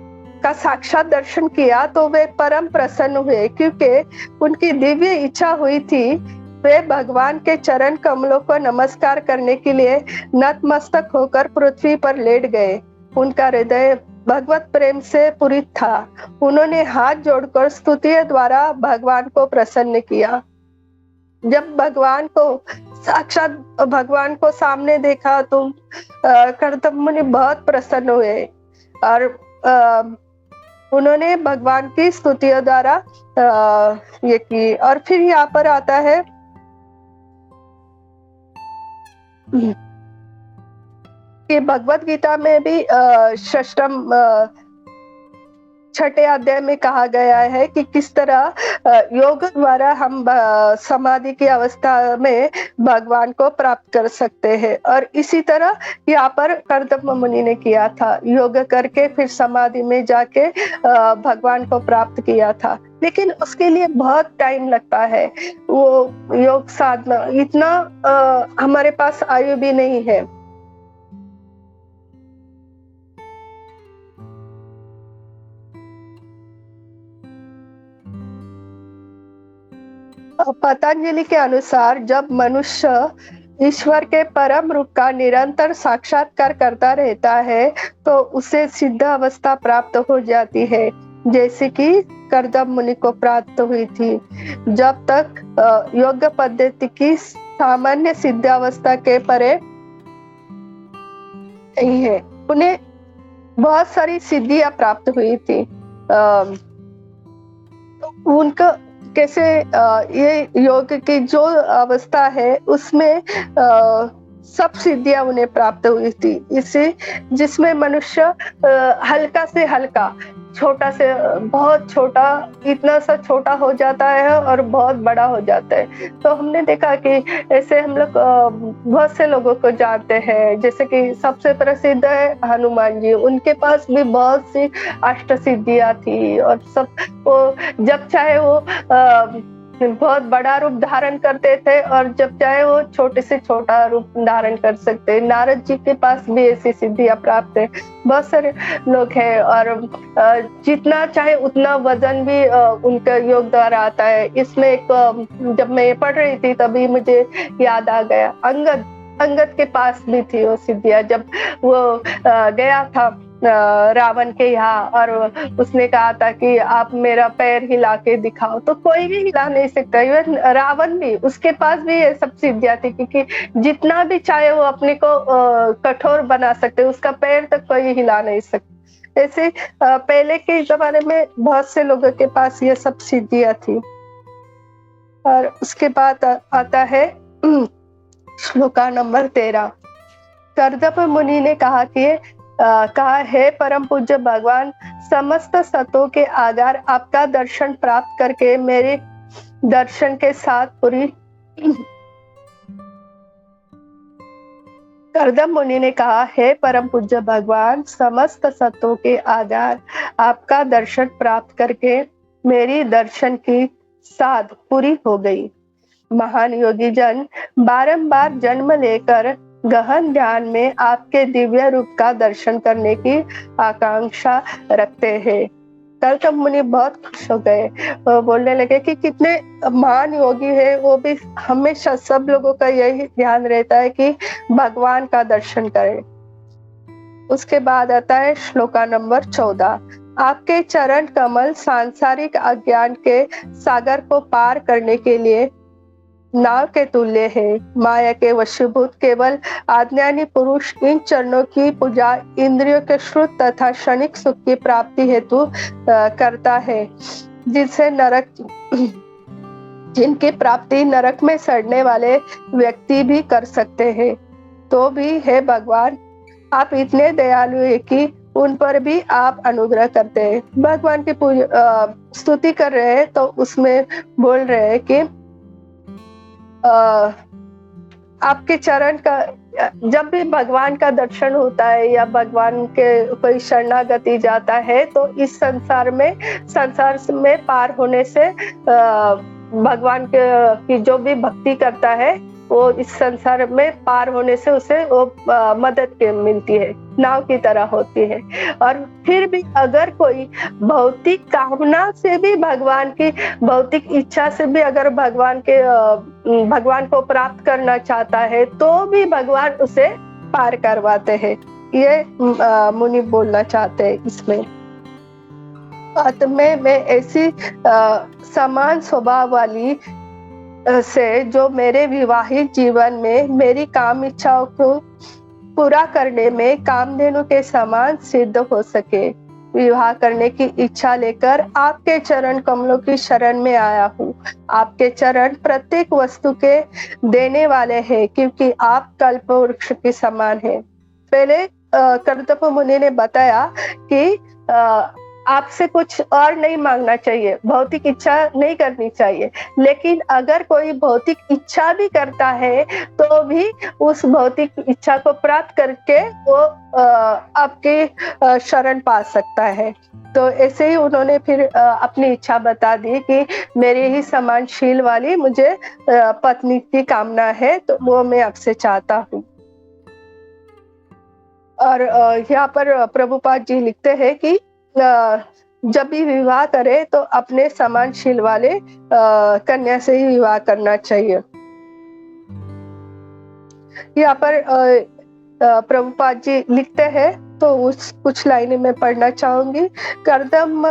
का साक्षात दर्शन किया तो वे परम प्रसन्न हुए, क्योंकि उनकी दिव्य इच्छा हुई थी। वे भगवान के चरण कमलों को नमस्कार करने के लिए नतमस्तक होकर पृथ्वी पर लेट गए। उनका हृदय भगवत प्रेम से पूरित था। उन्होंने हाथ जोड़कर स्तुति द्वारा भगवान को प्रसन्न किया। जब भगवान को साक्षात भगवान को सामने देखा तो कर्दम मुनि बहुत प्रसन्न हुए और उन्होंने भगवान की स्तुतियों द्वारा ये की। और फिर यहाँ पर आता है कि भगवत गीता में भी षष्ठम छठे अध्याय में कहा गया है कि किस तरह योग द्वारा हम समाधि की अवस्था में भगवान को प्राप्त कर सकते हैं। और इसी तरह यहाँ पर कर्दम मुनि ने किया था, योग करके फिर समाधि में जाके भगवान को प्राप्त किया था। लेकिन उसके लिए बहुत टाइम लगता है, वो योग साधना इतना हमारे पास आयु भी नहीं है। पतंजलि के अनुसार जब मनुष्य ईश्वर के परम रूप का निरंतर साक्षात्कार करता रहता है तो उसे सिद्ध अवस्था प्राप्त हो जाती है, जैसे कि कर्दम मुनि को प्राप्त हुई थी। जब तक योग पद्धति की सामान्य सिद्ध अवस्था के परे नहीं है, उन्हें बहुत सारी सिद्धियां प्राप्त हुई थी। उनका कैसे ये योग की जो अवस्था है उसमें सब सिद्धियां उन्हें प्राप्त हुई थी। इसे जिसमें मनुष्य हल्का से हल्का, छोटा से बहुत छोटा, इतना सा छोटा हो जाता है और बहुत बड़ा हो जाता है। तो हमने देखा कि ऐसे हम लोग बहुत से लोगों को जानते हैं, जैसे कि सबसे प्रसिद्ध है हनुमान जी। उनके पास भी बहुत सी अष्ट सिद्धियां थी और सब वो जब चाहे वो बहुत बड़ा रूप धारण करते थे और जब चाहे वो छोटे से छोटा रूप धारण कर सकते। नारद जी के पास भी ऐसी सिद्धियां प्राप्त है। बहुत सारे लोग हैं और जितना चाहे उतना वजन भी उनका योग द्वारा आता है। इसमें एक जब मैं पढ़ रही थी तभी मुझे याद आ गया, अंगद के पास भी थी वो सिद्धियां। जब वो गया था रावण के यहाँ और उसने कहा था कि आप मेरा पैर हिला के दिखाओ, तो कोई भी हिला नहीं सकता। इवन रावण भी, उसके पास भी ये सब सिद्धियां थी, क्योंकि जितना भी चाहे वो अपने को कठोर बना सकते, उसका पैर तक कोई हिला नहीं सकता। ऐसे पहले के जमाने में बहुत से लोगों के पास ये सब सिद्धियां थी। और उसके बाद आता है श्लोका नंबर 13। कर्दप मुनि ने कहा है परम पूज्य भगवान, समस्त सतों के आधार आपका दर्शन प्राप्त करके मेरे दर्शन के साथ पूरी कर्दम मुनि ने कहा है परम पूज्य भगवान, समस्त सत्यों के आधार आपका दर्शन प्राप्त करके मेरी दर्शन की साध पूरी हो गई। महान योगी जन बारंबार जन्म लेकर गहन ध्यान में आपके दिव्य रूप का दर्शन करने की आकांक्षा रखते हैं। कर्दम मुनि बहुत खुश हो गए, बोलने लगे कि कितने महान योगी है, वो भी हमेशा सब लोगों का यही ध्यान रहता है कि भगवान का दर्शन करें। उसके बाद आता है श्लोका नंबर 14। आपके चरण कमल सांसारिक अज्ञान के सागर को पार करने के लिए नाव के तुल्य है। माया के वशीभूत केवल आज्ञानी पुरुष इन चरणों की पूजा इंद्रियों के श्रुत तथा क्षणिक सुख की प्राप्ति हेतु करता है, जिनसे नरक जिनकी प्राप्ति नरक में सड़ने वाले व्यक्ति भी कर सकते हैं। तो भी है भगवान, आप इतने दयालु है कि उन पर भी आप अनुग्रह करते हैं। भगवान की स्तुति कर रहे हैं तो उसमें बोल रहे हैं कि आपके चरण का, जब भी भगवान का दर्शन होता है या भगवान के कोई शरणागति जाता है तो इस संसार में पार होने से भगवान की जो भी भक्ति करता है वो इस संसार में पार होने से उसे वो मदद मिलती है, नाव की तरह होती है। और फिर भी अगर कोई भौतिक कामना से भी भगवान की भौतिक इच्छा से भी अगर भगवान को प्राप्त करना चाहता है तो भी भगवान उसे पार करवाते हैं। ये मुनि बोलना चाहते हैं इसमें। आत्मा में ऐसी समान स्वभाव वाली से जो मेरे विवाहित जीवन में मेरी काम इच्छाओं को पूरा करने में कामधेनु के समान सिद्ध हो सके। विवाह करने की इच्छा लेकर आपके चरण कमलों की शरण में आया हूँ। आपके चरण प्रत्येक वस्तु के देने वाले हैं, क्योंकि आप कल्प वृक्ष के समान हैं। पहले कर्दप मुनि ने बताया कि आपसे कुछ और नहीं मांगना चाहिए, भौतिक इच्छा नहीं करनी चाहिए, लेकिन अगर कोई भौतिक इच्छा भी करता है तो भी उस भौतिक इच्छा को प्राप्त करके वो आपके शरण पा सकता है। तो ऐसे ही उन्होंने फिर अपनी इच्छा बता दी कि मेरे ही समान शील वाली मुझे पत्नी की कामना है, तो वो मैं आपसे चाहता हूँ। और यहाँ पर प्रभुपाद जी लिखते हैं कि जब भी विवाह करे तो अपने समानशील वाले कन्या से ही विवाह करना चाहिए। यहाँ पर प्रभुपाद जी लिखते हैं तो उस कुछ लाइनें मैं पढ़ना चाहूंगी। कर्दम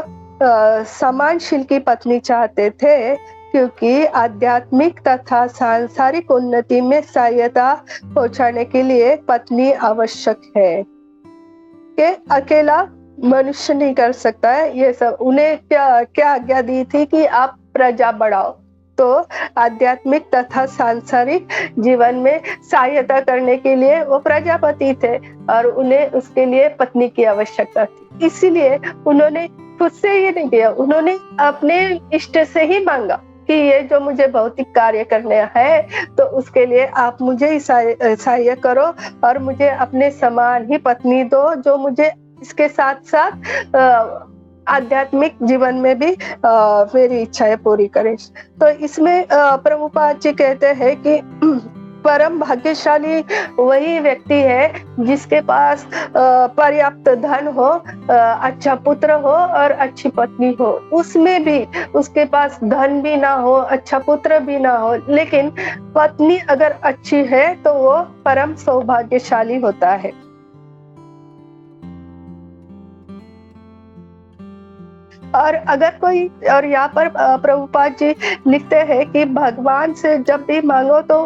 समानशील की पत्नी चाहते थे क्योंकि आध्यात्मिक तथा सांसारिक उन्नति में सहायता पहुंचाने के लिए पत्नी आवश्यक है कि अकेला मनुष्य नहीं कर सकता है ये सब। उन्हें क्या आज्ञा दी थी कि आप प्रजा बढ़ाओ, तो आध्यात्मिक तथा सांसारिक जीवन में सहायता करने के लिए वो प्रजापति थे और उन्हें उसके लिए पत्नी की आवश्यकता थी। इसीलिए उन्होंने खुद से ये नहीं किया, उन्होंने अपने इष्ट से ही मांगा कि ये जो मुझे भौतिक कार्य करने है तो उसके लिए आप मुझे सहाय करो और मुझे अपने समान ही पत्नी दो, जो मुझे इसके साथ साथ आध्यात्मिक जीवन में भी मेरी इच्छाएं पूरी करे। तो इसमें प्रभुपाद जी कहते हैं कि परम भाग्यशाली वही व्यक्ति है जिसके पास पर्याप्त धन हो, अच्छा पुत्र हो और अच्छी पत्नी हो। उसमें भी उसके पास धन भी ना हो, अच्छा पुत्र भी ना हो, लेकिन पत्नी अगर अच्छी है तो वो परम सौभाग्यशाली होता है। और अगर कोई, और यहाँ पर प्रभुपाद जी लिखते हैं कि भगवान से जब भी मांगो तो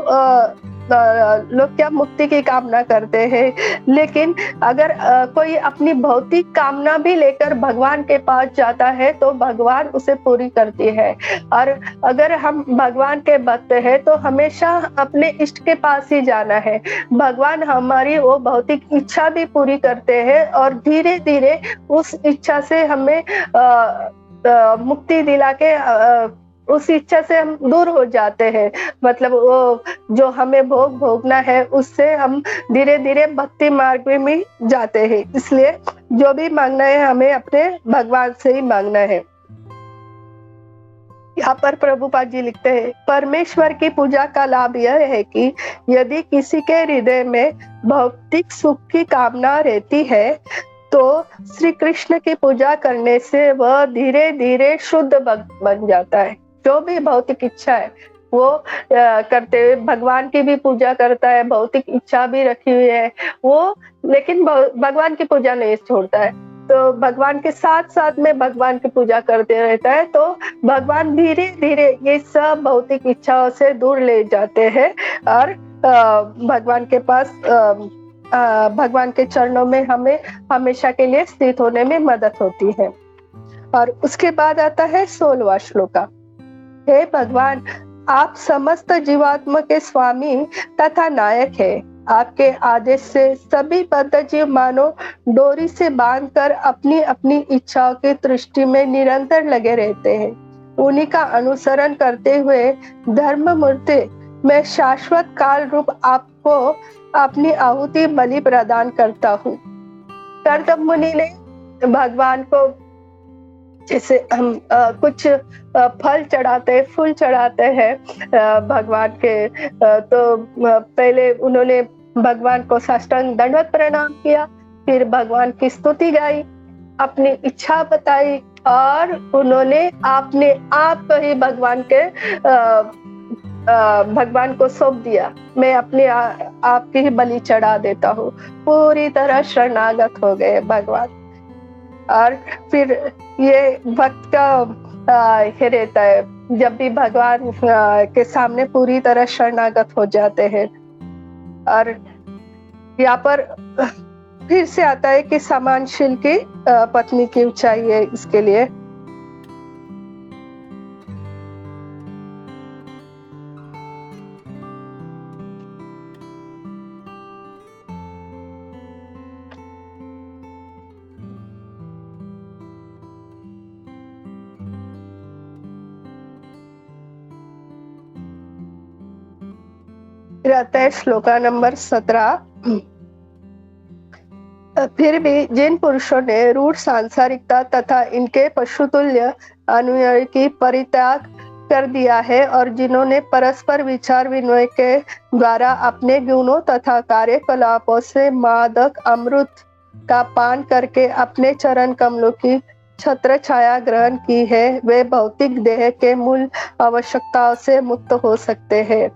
लोग क्या मुक्ति की कामना करते हैं, लेकिन अगर कोई अपनी भौतिक कामना भी लेकर भगवान के पास जाता है तो भगवान उसे पूरी करती है। और अगर हम भगवान के भक्त हैं तो हमेशा अपने इष्ट के पास ही जाना है। भगवान हमारी वो भौतिक इच्छा भी पूरी करते हैं और धीरे धीरे उस इच्छा से हमें मुक्ति दिला के उस इच्छा से हम दूर हो जाते हैं। मतलब वो जो हमें भोग भोगना है उससे हम धीरे धीरे भक्ति मार्ग में जाते हैं। इसलिए जो भी मांगना है हमें अपने भगवान से ही मांगना है। यहाँ पर प्रभुपाद जी लिखते हैं, परमेश्वर की पूजा का लाभ यह है कि यदि किसी के हृदय में भौतिक सुख की कामना रहती है तो श्री कृष्ण की पूजा करने से वह धीरे धीरे शुद्ध भक्त बन जाता है। जो भी भौतिक इच्छा है वो करते हुए भगवान की भी पूजा करता है, भौतिक इच्छा भी रखी हुई है वो, लेकिन भगवान की पूजा नहीं छोड़ता है। तो भगवान के साथ साथ में भगवान की पूजा करते रहता है तो भगवान धीरे धीरे ये सब भौतिक इच्छाओं से दूर ले जाते हैं और भगवान के पास भगवान के चरणों में हमें हमेशा के लिए स्थित होने में मदद होती है। और उसके बाद आता है 16वां श्लोका। हे भगवान, आप समस्त जीवात्मा के स्वामी तथा नायक है। आपके आदेश से सभी बद्ध जीव मानो डोरी से बांधकर अपनी अपनी इच्छाओं की दृष्टि में निरंतर लगे रहते हैं। उन्हीं का अनुसरण करते हुए धर्म मूर्ति मैं शाश्वत काल रूप आपको अपनी आहुति बलि प्रदान करता हूँ। कर्दम मुनि ने भगवान को, जैसे हम कुछ फल चढ़ाते हैं, फूल चढ़ाते हैं भगवान के, तो पहले उन्होंने भगवान को साष्टांग दंडवत प्रणाम किया, फिर भगवान की स्तुति गाई, अपनी इच्छा बताई और उन्होंने अपने आप ही भगवान को सौंप दिया। मैं अपने आप की ही बलि चढ़ा देता हूँ। पूरी तरह शरणागत हो गए भगवान। और फिर ये भक्त का ये रहता है, जब भी भगवान के सामने पूरी तरह शरणागत हो जाते हैं। और यहाँ पर फिर से आता है कि समानशील की पत्नी क्यों चाहिए इसके लिए। रहता है श्लोका नंबर 17। फिर भी जिन पुरुषों ने रूढ़ सांसारिकता तथा इनके पशुतुल्य अनुयायी की परित्याग कर दिया है और जिन्होंने परस्पर विचार विनिमय के द्वारा अपने गुणों तथा कार्यकलापों से मादक अमृत का पान करके अपने चरण कमलों की छत्र छाया ग्रहण की है, वे भौतिक देह के मूल आवश्यकताओं से मुक्त हो सकते हैं।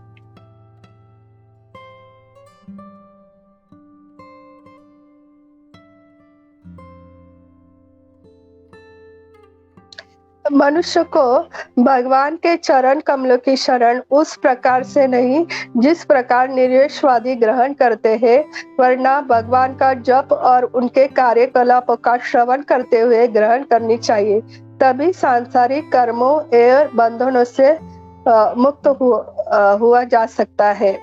मनुष्य को भगवान के चरण कमलों की शरण उस प्रकार से नहीं जिस प्रकार निर्विशेषवादी ग्रहण करते हैं, वरना भगवान का जप और उनके कार्यकलापों का श्रवण करते हुए ग्रहण करनी चाहिए। तभी सांसारिक कर्मों एवं बंधनों से मुक्त हुआ जा सकता है।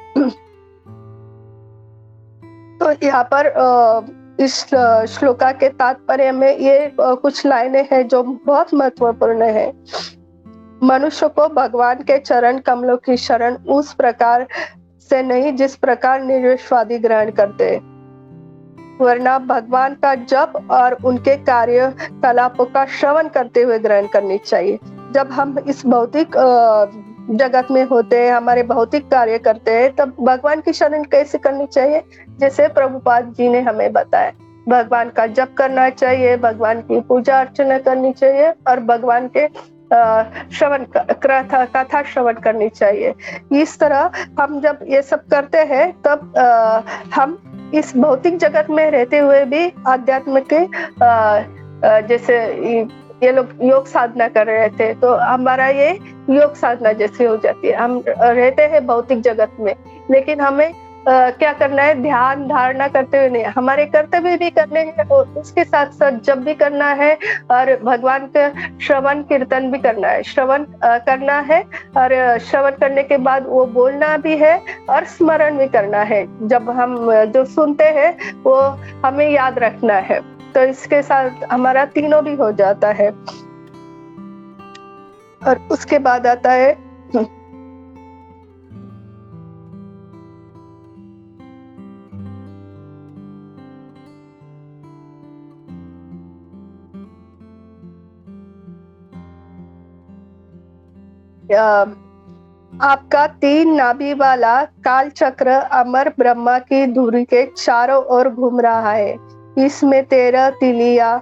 तो यहाँ पर इस श्लोका के तात्पर्य में ये कुछ लाइनें हैं जो बहुत महत्वपूर्ण है। मनुष्य को भगवान के चरण कमलों की शरण उस प्रकार से नहीं जिस प्रकार निर्विशेषवादी ग्रहण करते, वरना भगवान का जप और उनके कार्य कलापों का श्रवण करते हुए ग्रहण करनी चाहिए। जब हम इस भौतिक जगत में होते हैं, हमारे भौतिक कार्य करते हैं, तब भगवान की शरण कैसे करनी चाहिए? जैसे प्रभुपाद जी ने हमें बताया, भगवान का जप करना चाहिए, भगवान की पूजा अर्चना करनी चाहिए और भगवान के श्रवण कथा श्रवण करनी चाहिए। इस तरह हम जब ये सब करते हैं तब हम इस भौतिक जगत में रहते हुए भी आध्यात्म के जैसे ये लोग योग साधना कर रहे थे तो हमारा ये योग साधना जैसी हो जाती है। हम रहते हैं भौतिक जगत में, लेकिन हमें क्या करना है, ध्यान धारणा करते हुए नहीं, हमारे कर्तव्य भी करने हैं और उसके साथ साथ जब भी करना है और भगवान का श्रवण कीर्तन भी करना है, श्रवण करना है और श्रवण करने के बाद वो बोलना भी है और स्मरण भी करना है। जब हम जो सुनते हैं वो हमें याद रखना है, तो इसके साथ हमारा तीनों भी हो जाता है। और उसके बाद आता है आपका 3 नाभि वाला काल चक्र अमर ब्रह्मा की धुरी के चारों ओर घूम रहा है। इसमें 13 तिलिया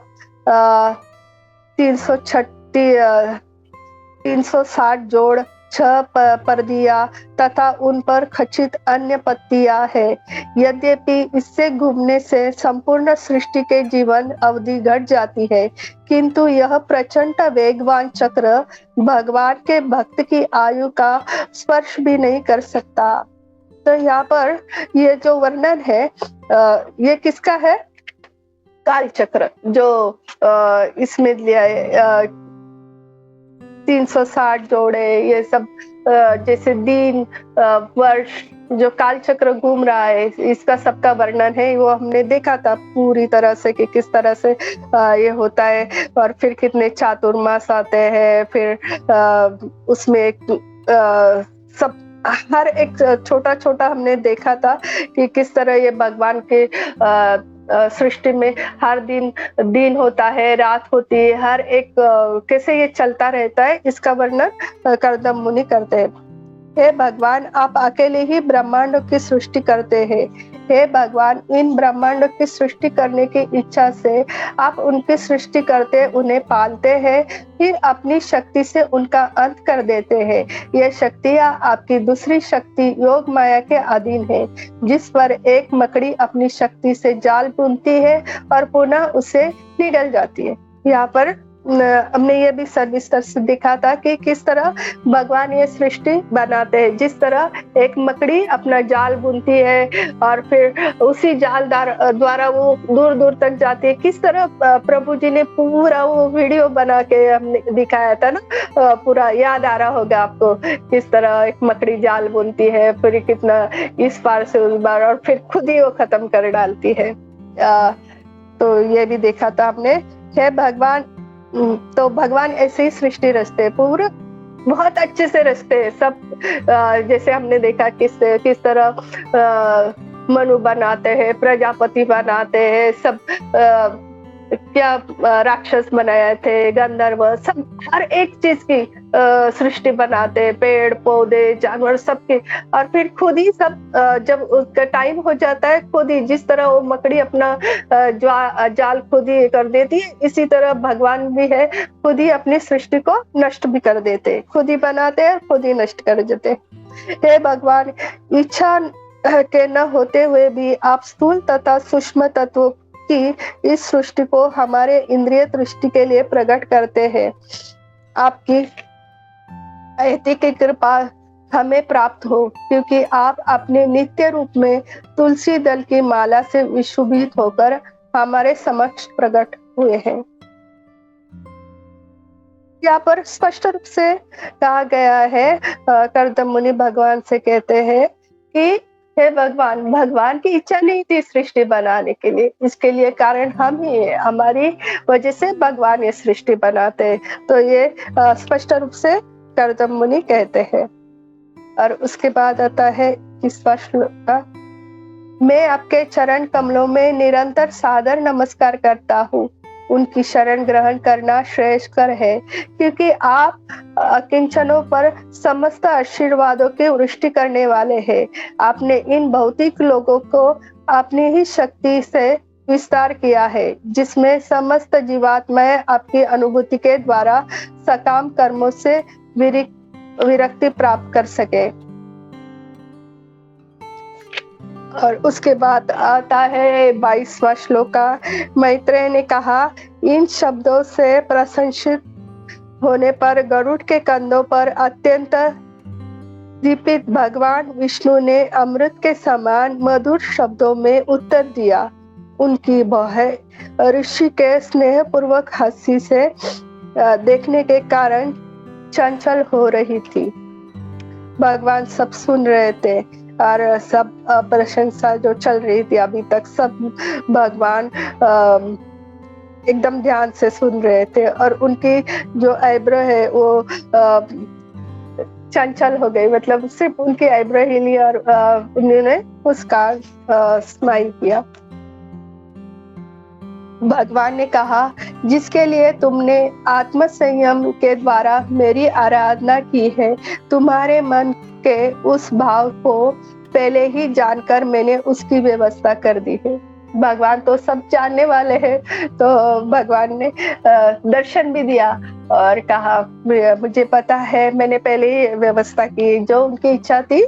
360 जोड़ 6 परदिया तथा उन पर खचित अन्य पत्तियां है। यद्यपि इससे घूमने से संपूर्ण सृष्टि के जीवन अवधि घट जाती है, किंतु यह प्रचंड वेगवान चक्र भगवान के भक्त की आयु का स्पर्श भी नहीं कर सकता। तो यहाँ पर ये जो वर्णन है ये किसका है? काल चक्र, जो इसमें लिया है 360 जोड़े, ये सब जैसे दिन वर्ष जो काल चक्र घूम रहा है, इसका सबका वर्णन है। वो हमने देखा था पूरी तरह से कि किस तरह से ये होता है और फिर कितने चातुर्मास आते हैं, फिर उसमें सब हर एक छोटा छोटा हमने देखा था कि किस तरह ये भगवान के सृष्टि में हर दिन होता है, रात होती है, हर एक कैसे ये चलता रहता है, इसका वर्णन कर्दम मुनि करते हैं। हे भगवान, आप अकेले ही ब्रह्मांडों की सृष्टि करते हैं। हे भगवान, इन ब्रह्मांडों की सृष्टि करने की इच्छा से आप उनकी सृष्टि करते, उन्हें पालते हैं, फिर अपनी शक्ति से उनका अंत कर देते हैं। यह शक्तियाँ आपकी दूसरी शक्ति योग माया के अधीन है, जिस पर एक मकड़ी अपनी शक्ति से जाल बुनती है और पुनः उसे निगल जाती है। यहाँ पर हमने ये भी सविस्तर से देखा था कि किस तरह भगवान ये सृष्टि बनाते हैं। जिस तरह एक मकड़ी अपना जाल बुनती है और फिर उसी जाल द्वारा वो दूर दूर तक जाती है, किस तरह प्रभु जी ने पूरा वो वीडियो बना के हमने दिखाया था ना, पूरा याद आ रहा होगा आपको, किस तरह एक मकड़ी जाल बुनती है, फिर कितना इस पार से उस पार और फिर खुद ही वो खत्म कर डालती है। तो ये भी देखा था हमने। हे भगवान, तो भगवान ऐसे ही सृष्टि रचते पूरे बहुत अच्छे से रचते हैं सब। जैसे हमने देखा किस तरह मनु बनाते हैं, प्रजापति बनाते हैं, सब क्या राक्षस बनाए थे, गंधर्व, सब हर एक चीज की सृष्टि बनाते हैं, पेड़ पौधे जानवर सबके, और फिर खुद ही सब जब उसका टाइम हो जाता है खुद ही, जिस तरह वो मकड़ी अपना जाल खुद ही कर देती है, इसी तरह भगवान भी है, खुद ही अपनी सृष्टि को नष्ट भी कर देते, खुद ही बनाते हैं, खुद ही नष्ट कर देते। हे भगवान, इच्छा के न होते हुए भी आप स्थूल तथा सूक्ष्म तत्वों की इस सृष्टि को हमारे इंद्रिय दृष्टि के लिए प्रकट करते हैं। आपकी अहति की कृपा हमें प्राप्त हो, क्योंकि आप अपने नित्य रूप में तुलसी दल की माला से विशोभित होकर हमारे समक्ष प्रकट हुए हैं। यहाँ पर स्पष्ट रूप से कहा गया है, कर्दम मुनि भगवान से कहते हैं कि हे भगवान, भगवान की इच्छा नहीं थी सृष्टि बनाने के लिए, इसके लिए कारण हम ही है, हमारी वजह से भगवान ये सृष्टि बनाते हैं। तो ये स्पष्ट रूप से कर्दम मुनि कहते हैं। और उसके बाद आता है इस श्लोक का, मैं आपके चरण कमलों में निरंतर सादर नमस्कार करता हूँ। उनकी शरण ग्रहण करना श्रेयस्कर है, क्योंकि आप किंचनों पर समस्त आशीर्वादों की वृष्टि करने वाले हैं। आपने इन भौतिक लोगों को अपनी ही शक्ति से विस्तार किया है, जिसमें समस्त जीवात्माएं आपकी अनुभूति के द्वारा सकाम कर्मों से विरक्ति प्राप्त कर सके। और उसके बाद आता है 22वां श्लोक का, मैत्रेय ने कहा, इन शब्दों से प्रशंसित होने पर गरुड़ के कंधों पर अत्यंत दीपित भगवान विष्णु ने अमृत के समान मधुर शब्दों में उत्तर दिया। उनकी बहन ऋषि के स्नेहपूर्वक हंसी से देखने के कारण चंचल हो रही थी। भगवान सब सुन रहे थे और सब प्रशंसा जो चल रही थी अभी तक, सब भगवान एकदम ध्यान से सुन रहे थे और उनकी जो आईब्रो है वो चंचल हो गई, मतलब सिर्फ उनकी आईब्रो हिली और उन्होंने उसका स्माइल किया। भगवान ने कहा, जिसके लिए तुमने आत्म संयम के द्वारा मेरी आराधना की है, तुम्हारे मन के उस भाव को पहले ही जानकर मैंने उसकी व्यवस्था कर दी है। भगवान तो सब जानने वाले हैं, तो भगवान ने दर्शन भी दिया और कहा, मुझे पता है, मैंने पहले ही व्यवस्था की जो उनकी इच्छा थी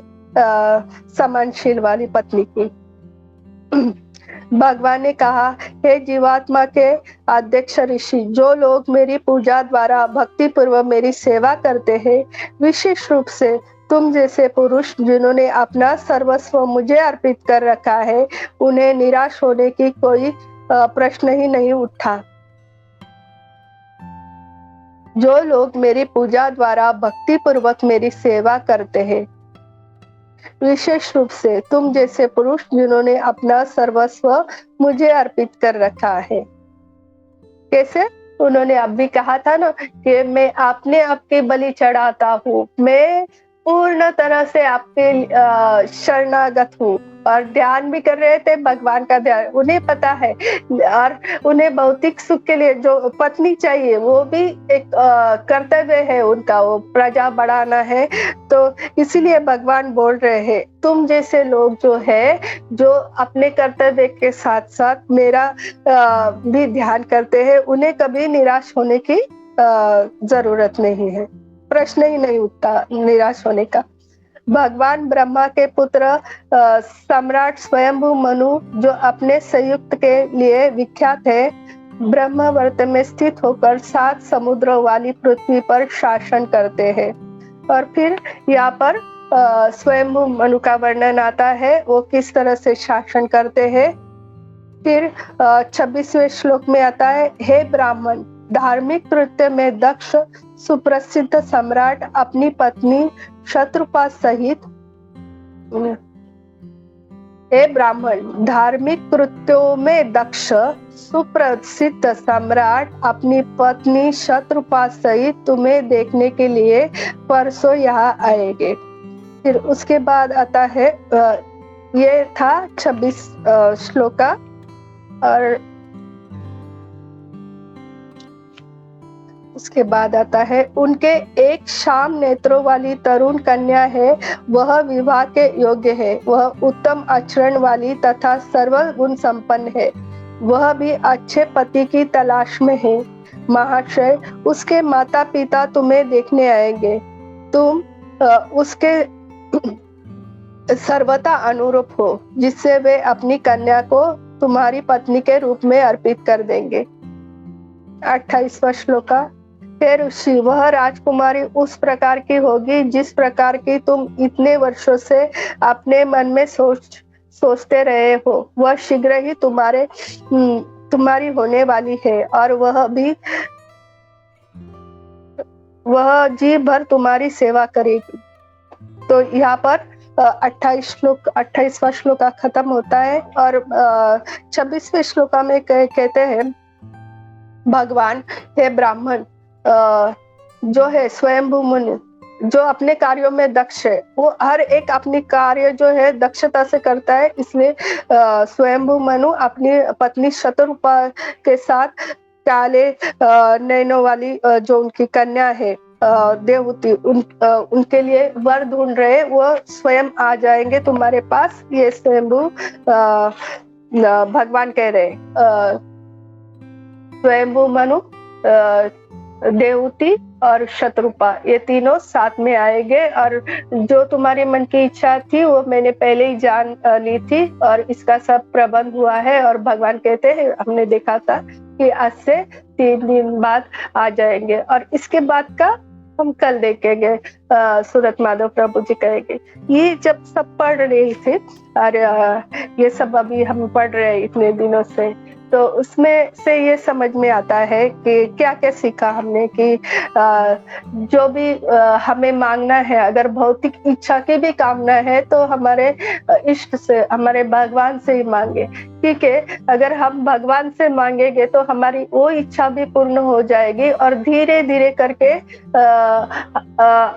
समानशील वाली पत्नी की। भगवान ने कहा, हे जीवात्मा के अध्यक्ष ऋषि, जो लोग मेरी पूजा द्वारा भक्ति पूर्वक मेरी सेवा करते हैं, विशेष रूप से तुम जैसे पुरुष जिन्होंने अपना सर्वस्व मुझे अर्पित कर रखा है, उन्हें निराश होने की कोई प्रश्न ही नहीं उठा। जो लोग मेरी पूजा द्वारा भक्ति पूर्वक मेरी सेवा करते हैं, विशेष रूप से तुम जैसे पुरुष जिन्होंने अपना सर्वस्व मुझे अर्पित कर रखा है। कैसे? उन्होंने अब भी कहा था ना कि मैं अपने आप की बलि चढ़ाता हूँ, मैं पूर्ण तरह से आपके शरणागत हूँ, और ध्यान भी कर रहे थे भगवान का ध्यान। उन्हें पता है और उन्हें भौतिक सुख के लिए जो पत्नी चाहिए वो भी एक कर्तव्य है उनका, वो प्रजा बढ़ाना है। तो इसीलिए भगवान बोल रहे हैं, तुम जैसे लोग जो है, जो अपने कर्तव्य के साथ साथ मेरा भी ध्यान करते हैं, उन्हें कभी निराश होने की जरूरत नहीं है, प्रश्न ही नहीं उठता निराश होने का। भगवान ब्रह्मा के पुत्र सम्राट स्वयंभू मनु, जो अपने संयुक्त के लिए विख्यात है, ब्रह्मावर्त में स्थित होकर 7 समुद्रों वाली पृथ्वी पर शासन करते हैं। और फिर यहाँ पर स्वयंभू मनु का वर्णन आता है, वो किस तरह से शासन करते हैं। फिर 26वें श्लोक में आता है, हे ब्राह्मण, धार्मिक कृत्य में दक्ष सुप्रसिद्ध सम्राट अपनी पत्नी शत्रुपा सहित, हे ब्राह्मण, धार्मिक कृत्यों में दक्ष सुप्रसिद्ध सम्राट अपनी पत्नी शत्रुपा सहित तुम्हें देखने के लिए परसों यहाँ आएंगे। फिर उसके बाद आता है, ये था 26 श्लोक का, और उसके बाद आता है, उनके एक शाम नेत्रों वाली तरुण कन्या है, वह विवाह के योग्य है, वह उत्तम आचरण वाली तथा सर्वगुण संपन्न है, वह भी अच्छे पति की तलाश में है। महाशय, उसके माता पिता तुम्हें देखने आएंगे, तुम उसके सर्वथा अनुरूप हो, जिससे वे अपनी कन्या को तुम्हारी पत्नी के रूप में अर्पित कर देंगे। 28वां श्लोक, हे ऋषि, वह राजकुमारी उस प्रकार की होगी जिस प्रकार की तुम इतने वर्षों से अपने मन में सोचते रहे हो, वह शीघ्र ही तुम्हारी होने वाली है, और वह जी भर तुम्हारी सेवा करेगी। तो यहाँ पर 28वां श्लोक खत्म होता है, और 26वें श्लोक में कहते हैं भगवान, हे ब्राह्मण, जो है स्वयंभू मुनि, जो अपने कार्यों में दक्ष है, वो हर एक अपनी कार्य जो है दक्षता से करता है। इसलिए स्वयंभू मनु अपनी पत्नी शत्रुपा के साथ काले नैनों वाली जो उनकी कन्या है देवहूति, उनके लिए वर ढूंढ रहे, वो स्वयं आ जाएंगे तुम्हारे पास, ये स्वयंभू भगवान कह रहे। स्वयंभू मनु, देवहूति और शत्रुपा, ये तीनों साथ में आएंगे, और जो तुम्हारे मन की इच्छा थी वो मैंने पहले ही जान ली थी, और इसका सब प्रबंध हुआ है। और भगवान कहते हैं, हमने देखा था कि आज से 3 दिन बाद आ जाएंगे। और इसके बाद का हम कल देखेंगे, सूरत माधव प्रभु जी कहेंगे। ये जब सब पढ़ रहे थे और ये सब अभी हम पढ़ रहे हैं इतने दिनों से, तो उसमें से ये समझ में आता है कि क्या क्या सीखा हमने कि जो भी हमें मांगना है, अगर भौतिक इच्छा की भी कामना है तो हमारे इष्ट से, हमारे भगवान से ही मांगे, क्योंकि अगर हम भगवान से मांगेंगे तो हमारी वो इच्छा भी पूर्ण हो जाएगी और धीरे धीरे करके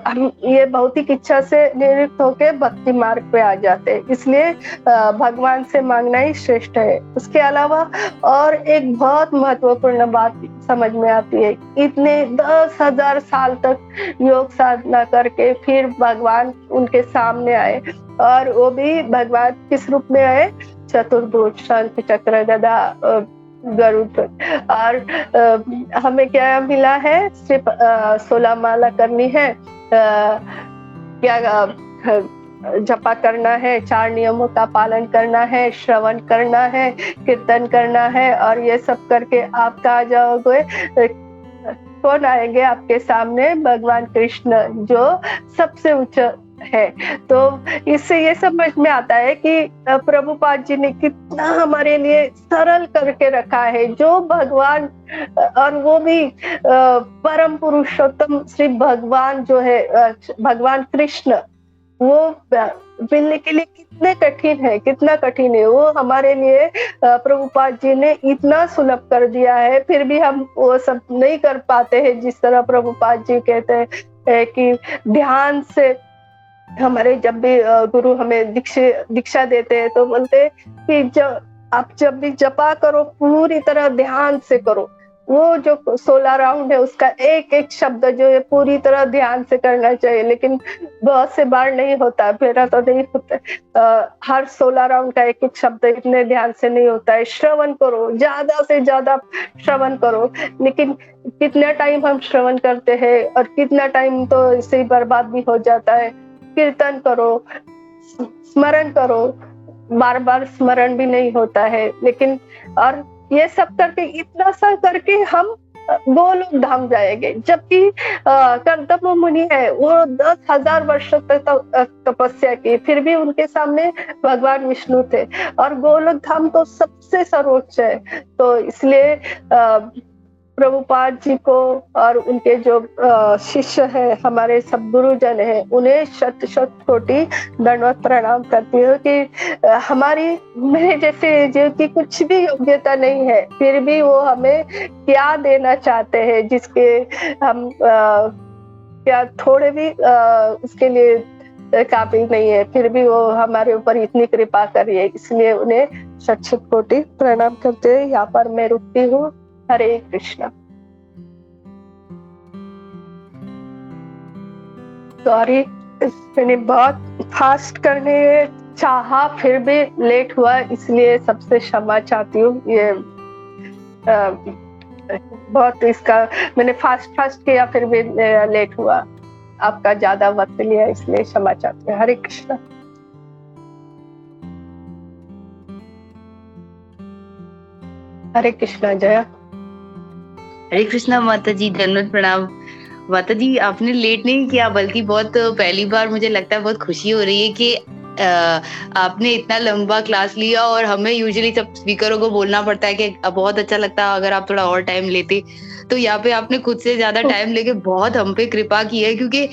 हम ये भौतिक इच्छा से निवृत्त होकर भक्ति मार्ग पे आ जाते हैं। इसलिए भगवान से मांगना ही श्रेष्ठ है। उसके अलावा और एक बहुत महत्वपूर्ण बात समझ में आती है, इतने 10,000 साल तक योग साधना करके फिर भगवान उनके सामने आए, और वो भी भगवान किस रूप में आए? चतुर्भुज, शंख, चक्र, गदा, गरुड़। और हमें क्या मिला है? सिर्फ 16 माला करनी है, क्या जपा करना है, 4 नियमों का पालन करना है, श्रवण करना है, कीर्तन करना है, और ये सब करके आप कहाँ जाओगे? कौन आएंगे आपके सामने? भगवान कृष्ण, जो सबसे ऊंचा है। तो इससे ये समझ में आता है कि प्रभुपाद जी ने कितना हमारे लिए सरल करके रखा है। जो भगवान, और वो भी परम पुरुषोत्तम श्री भगवान जो है, भगवान कृष्ण, वो मिलने के लिए कितने कठिन है, कितना कठिन है। वो हमारे लिए प्रभुपाद जी ने इतना सुलभ कर दिया है, फिर भी हम वो सब नहीं कर पाते हैं। जिस तरह प्रभुपाद जी कहते हैं कि ध्यान से, हमारे जब भी गुरु हमें दीक्षा देते हैं तो बोलते हैं कि जब भी जपा करो पूरी तरह ध्यान से करो। वो जो 16 राउंड है उसका एक एक शब्द जो है पूरी तरह ध्यान से करना चाहिए, लेकिन बहुत से बार नहीं होता, मेरा तो नहीं होता। हर 16 राउंड का एक एक शब्द इतने ध्यान से नहीं होता है। श्रवण करो, ज्यादा से ज्यादा श्रवण करो, लेकिन कितना टाइम हम श्रवण करते हैं और कितना टाइम तो इससे ही बर्बाद भी हो जाता है। कीर्तन करो, स्मरण करो, बार बार स्मरण भी नहीं होता है, लेकिन और ये सब करके, इतना सा करके हम गोलोक धाम जाएंगे। जबकि कर्दम मुनि है, वो 10,000 वर्ष तक तपस्या की, फिर भी उनके सामने भगवान विष्णु थे, और गोलोक धाम तो सबसे सर्वोच्च है। तो इसलिए प्रभुपाद जी को और उनके जो शिष्य है, हमारे सब गुरुजन है, उन्हें शत शत कोटि दंडवत प्रणाम करती हूँ कि हमारी, मेरे जैसे जो की कुछ भी योग्यता नहीं है, फिर भी वो हमें क्या देना चाहते हैं, जिसके हम क्या थोड़े भी उसके लिए काबिल नहीं है, फिर भी वो हमारे ऊपर इतनी कृपा करी है। इसलिए उन्हें शत शत कोटि प्रणाम करते हैं। यहाँ पर मैं रुकती हूँ। हरे कृष्णा। सॉरी, मैंने बहुत फास्ट करने चाहा, फिर भी लेट हुआ, इसलिए सबसे क्षमा चाहती हूँ। ये बहुत इसका मैंने फास्ट किया, फिर भी लेट हुआ, आपका ज्यादा वक्त लिया, इसलिए क्षमा चाहती हूँ। हरे कृष्णा। हरे कृष्णा। जया। हरे कृष्णा माता जी, दंडवत प्रणाम। माता जी, आपने लेट नहीं किया, बल्कि बहुत पहली बार मुझे लगता है बहुत खुशी हो रही है कि आपने इतना लंबा क्लास लिया, और हमें यूजुअली सब स्पीकरों को बोलना पड़ता है कि बहुत अच्छा लगता अगर आप थोड़ा और टाइम लेते। तो यहाँ पे आपने खुद से ज्यादा टाइम लेके बहुत हम पे कृपा की है, क्योंकि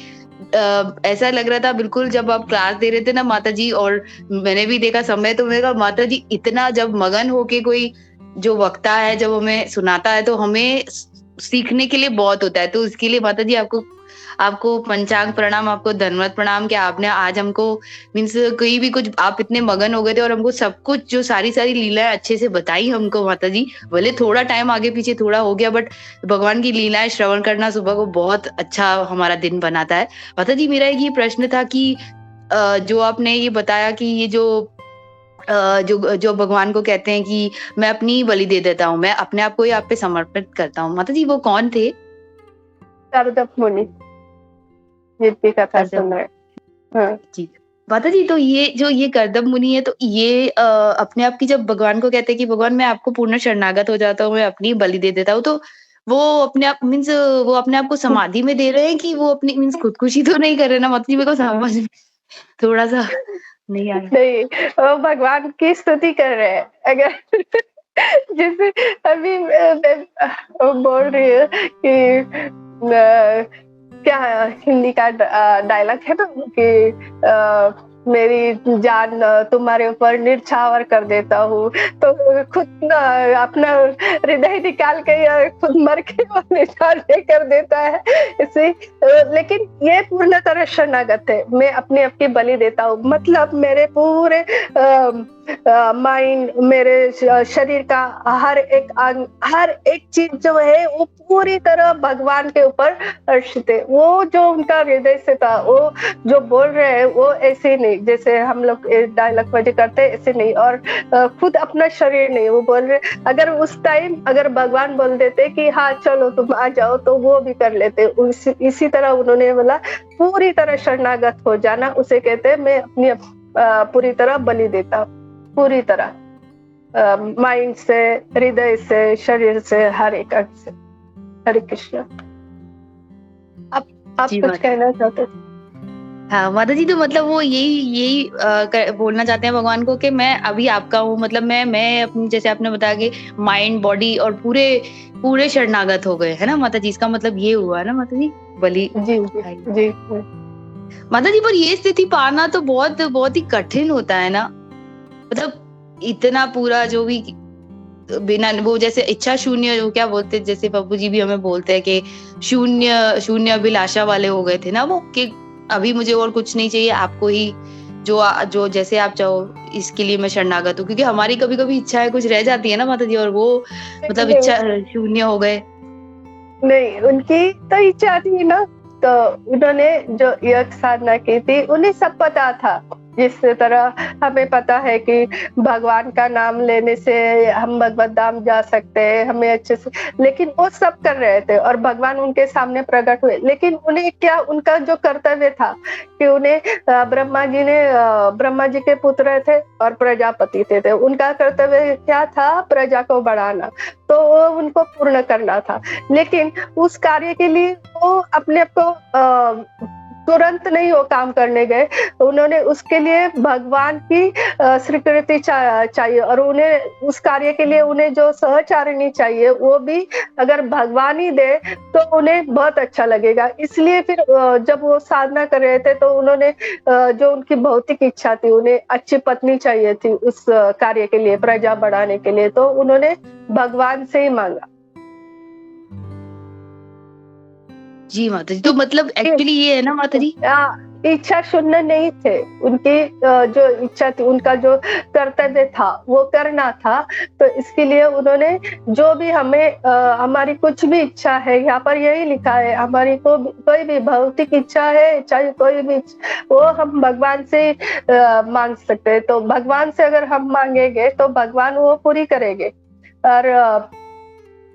ऐसा लग रहा था बिल्कुल जब आप क्लास दे रहे थे ना माता जी, और मैंने भी देखा समय, तो मैंने कहा माता जी इतना जब मगन होके कोई जो वक्ता है जब हमें सुनाता है तो हमें सीखने के लिए बहुत होता है। तो इसके लिए माता जी आपको पंचांग प्रणाम, आपको धन्यवाद प्रणाम कि आपने आज हमको मीन्स कहीं भी कुछ आप इतने मगन हो गए थे और हमको सब कुछ जो सारी लीलाएं अच्छे से बताई हमको माता जी। भले थोड़ा टाइम आगे पीछे थोड़ा हो गया, बट भगवान की लीलाएं श्रवण करना सुबह को बहुत अच्छा हमारा दिन बनाता है। माता जी, मेरा एक ये प्रश्न था कि जो आपने ये बताया कि ये जो भगवान को कहते हैं कि मैं अपनी बलि दे देता हूँ, मैं अपने आप को ही आप पे समर्पित करता हूँ, माता जी वो कौन थे? कर्दम मुनि, जिनकी कथा सुन रहे। हाँ जी माता जी, तो ये कर्दम मुनि है, तो ये अपने आप की जब भगवान को कहते हैं कि भगवान मैं आपको पूर्ण शरणागत हो जाता हूँ, मैं अपनी बलि दे देता हूँ, तो वो अपने आप मीन्स वो अपने आप को समाधि में दे रहे हैं कि वो अपनी मीन्स खुदकुशी तो नहीं कर रहे ना? मतलब मेरे को समझ में थोड़ा-सा नहीं आ रहा। नहीं, वो भगवान की स्तुति कर रहे हैं। अगर जैसे अभी मैं बोल रही हूँ कि क्या हिंदी का डायलॉग है ना कि मेरी जान तुम्हारे ऊपर निछावर कर देता हूँ, तो खुद अपना हृदय निकाल के या खुद मर के वो निछावर कर देता है इसे। लेकिन ये पूर्ण तरह शरणागत है, मैं अपने आप की बलि देता हूँ, मतलब मेरे पूरे माइंड, मेरे शरीर का हर एक अंग, हर एक चीज जो है वो पूरी तरह भगवान के ऊपर अर्पित है। वो जो उनका हृदय से था, वो जो बोल रहे हैं वो ऐसे नहीं जैसे हम लोग डायलॉग बाजी करते हैं, ऐसे नहीं। और खुद अपना शरीर नहीं, वो बोल रहे, अगर उस टाइम अगर भगवान बोल देते कि हाँ चलो तुम आ जाओ, तो वो भी कर लेते। इसी तरह उन्होंने बोला पूरी तरह शरणागत हो जाना, उसे कहते हैं मैं अपनी पूरी तरह बलि देता हूँ, पूरी तरह माइंड से, हृदय से, शरीर से, हर एक अंग से। हरे कृष्ण। आप जी कुछ माता कहना चाहते थे? हाँ माता जी, तो मतलब वो यही बोलना चाहते हैं भगवान को कि मैं अभी आपका हूँ, मतलब मैं अपनी, जैसे आपने बताया कि माइंड, बॉडी और पूरे शरणागत हो गए, है ना माता जी? इसका मतलब ये हुआ ना माता जी, बलि जी जी भाई। जी माता जी, पर ये स्थिति पाना तो बहुत बहुत ही कठिन होता है ना, मतलब इतना पूरा जो भी बिना वो, जैसे इच्छा शून्य, वो क्या बोलते हैं, जैसे बाबू जी भी हमें बोलते हैं कि शून्य शून्य अभिलाषा वाले हो गए थे ना वो, कि अभी मुझे और कुछ नहीं चाहिए, आपको ही जो जैसे आप चाहो इसके लिए मैं शरणागत हूँ। क्योंकि हमारी कभी कभी इच्छाएं कुछ रह जाती है ना माता जी, और वो मतलब नहीं, इच्छा शून्य हो गए। नहीं, उनकी तो इच्छा थी ना, तो उन्होंने जो योग साधना की थी, उन्हें सब पता था। जिस तरह हमें पता है कि भगवान का नाम लेने से हम भगवत धाम जा सकते हैं, हमें अच्छे से, लेकिन वो सब कर रहे थे और भगवान उनके सामने प्रकट हुए। लेकिन उन्हें क्या, उनका जो कर्तव्य था कि उन्हें ब्रह्मा जी के पुत्र थे और प्रजापति थे, उनका कर्तव्य क्या था? प्रजा को बढ़ाना, तो वो उनको पूर्ण करना था। लेकिन उस कार्य के लिए वो अपने आप को तुरंत नहीं वो काम करने गए, उन्होंने उसके लिए भगवान की स्वीकृति चाहिए, और उन्हें उस कार्य के लिए उन्हें जो सहचारिणी चाहिए वो भी अगर भगवान ही दे तो उन्हें बहुत अच्छा लगेगा। इसलिए फिर जब वो साधना कर रहे थे तो उन्होंने जो उनकी भौतिक इच्छा थी, उन्हें अच्छी पत्नी चाहिए थी उस कार्य के लिए, प्रजा बढ़ाने के लिए, तो उन्होंने भगवान से ही मांगा। जी माता जी, तो मतलब एक्चुअली ये है ना माता जी, इच्छा शून्य नहीं थे, उनकी जो इच्छा थी, उनका जो कर्तव्य था वो करना था। तो इसके लिए उन्होंने जो भी हमें हमारी कुछ भी इच्छा है, यहाँ पर यही लिखा है, हमारी कोई भी भौतिक इच्छा है, चाहे कोई भी, वो हम भगवान से मांग सकते हैं। तो भगवान से अगर हम मांगेंगे तो भगवान वो पूरी करेंगे, और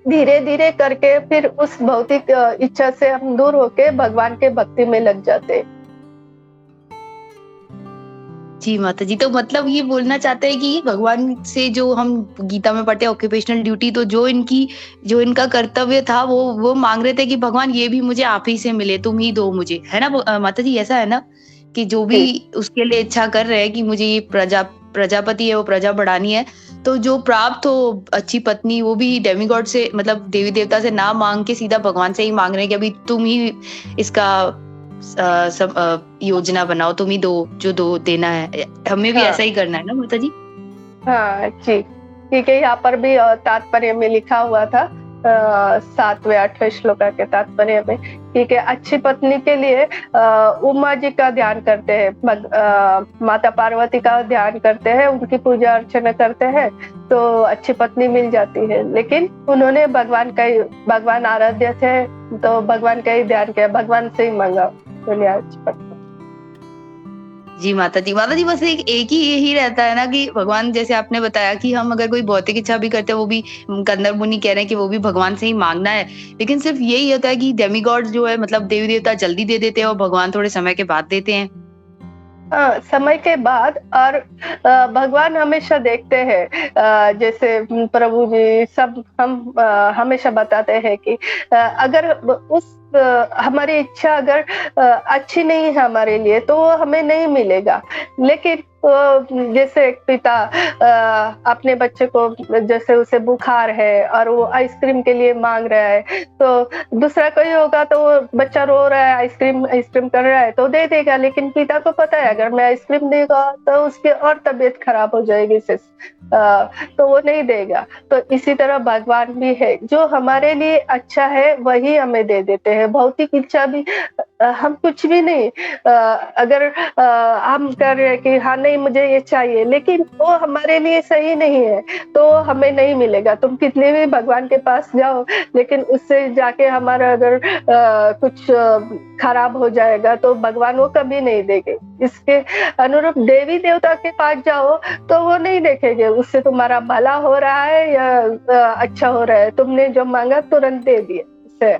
धीरे धीरे करके फिर उस भौतिक इच्छा से हम दूर होके भगवान के भक्ति में लग जाते। जी माता जी, तो मतलब ये बोलना चाहते हैं कि भगवान से जो हम गीता में पढ़ते हैं ऑक्यूपेशनल ड्यूटी, तो जो इनका कर्तव्य था वो मांग रहे थे कि भगवान ये भी मुझे आप ही से मिले, तुम ही दो मुझे, है ना माता जी? ऐसा है ना कि जो भी उसके लिए इच्छा कर रहे हैं कि मुझे ये प्रजापति है, वो प्रजा बढ़ानी है, तो जो प्राप्त हो अच्छी पत्नी, वो भी डेमीगॉड से, मतलब देवी देवता से ना मांग के सीधा भगवान से ही मांग रहे हैं कि अभी तुम ही इसका योजना बनाओ, तुम ही दो देना है, हमें भी ऐसा ही करना है ना माता जी? हाँ जी, क्योंकि यहाँ पर भी तात्पर्य में लिखा हुआ था 7वें 8वें श्लोका के तात्पर्य में, क्योंकि अच्छी पत्नी के लिए उमा जी का ध्यान करते हैं, माता पार्वती का ध्यान करते हैं, उनकी पूजा अर्चना करते हैं, तो अच्छी पत्नी मिल जाती है। लेकिन उन्होंने भगवान आराध्य थे, तो भगवान का ही ध्यान किया, भगवान से ही मांगा अच्छी पत्नी। जी माता जी, बस एक ही यही रहता है ना कि भगवान, जैसे आपने बताया कि हम अगर कोई भौतिक इच्छा भी करते हैं, वो भी कंदर मुनि कह रहे हैं कि वो भी भगवान से ही मांगना है। लेकिन सिर्फ यही होता है कि डेमीगॉड जो है, मतलब देवी देवता जल्दी दे देते हैं और भगवान थोड़े समय के बाद देते हैं। समय के बाद और भगवान हमेशा देखते हैं, जैसे प्रभु जी सब हम हमेशा बताते हैं कि अगर हमारी इच्छा अगर अच्छी नहीं है हमारे लिए तो वो हमें नहीं मिलेगा। लेकिन जैसे एक पिता अपने बच्चे को, जैसे उसे बुखार है और वो आइसक्रीम के लिए मांग रहा है, तो दूसरा कोई होगा तो वो बच्चा रो रहा है, आइसक्रीम आइसक्रीम कर रहा है तो दे देगा, लेकिन पिता को पता है अगर मैं आइसक्रीम देगा तो उसकी और तबीयत खराब हो जाएगी इससे, तो वो नहीं देगा। तो इसी तरह भगवान भी है, जो हमारे लिए अच्छा है वही हमें दे देते हैं। भौतिक इच्छा भी हम कुछ भी नहीं, अगर हम कर रहे हैं कि हाँ नहीं मुझे ये चाहिए, लेकिन वो हमारे लिए सही नहीं है तो हमें नहीं मिलेगा। तुम कितने भी भगवान के पास जाओ, लेकिन उससे जाके हमारा अगर कुछ खराब हो जाएगा तो भगवान वो कभी नहीं देंगे। इसके अनुरूप देवी देवता के पास जाओ तो वो नहीं देखेंगे उससे तुम्हारा भला हो रहा है या अच्छा हो रहा है, तुमने जो मांगा तुरंत दे दिया उससे।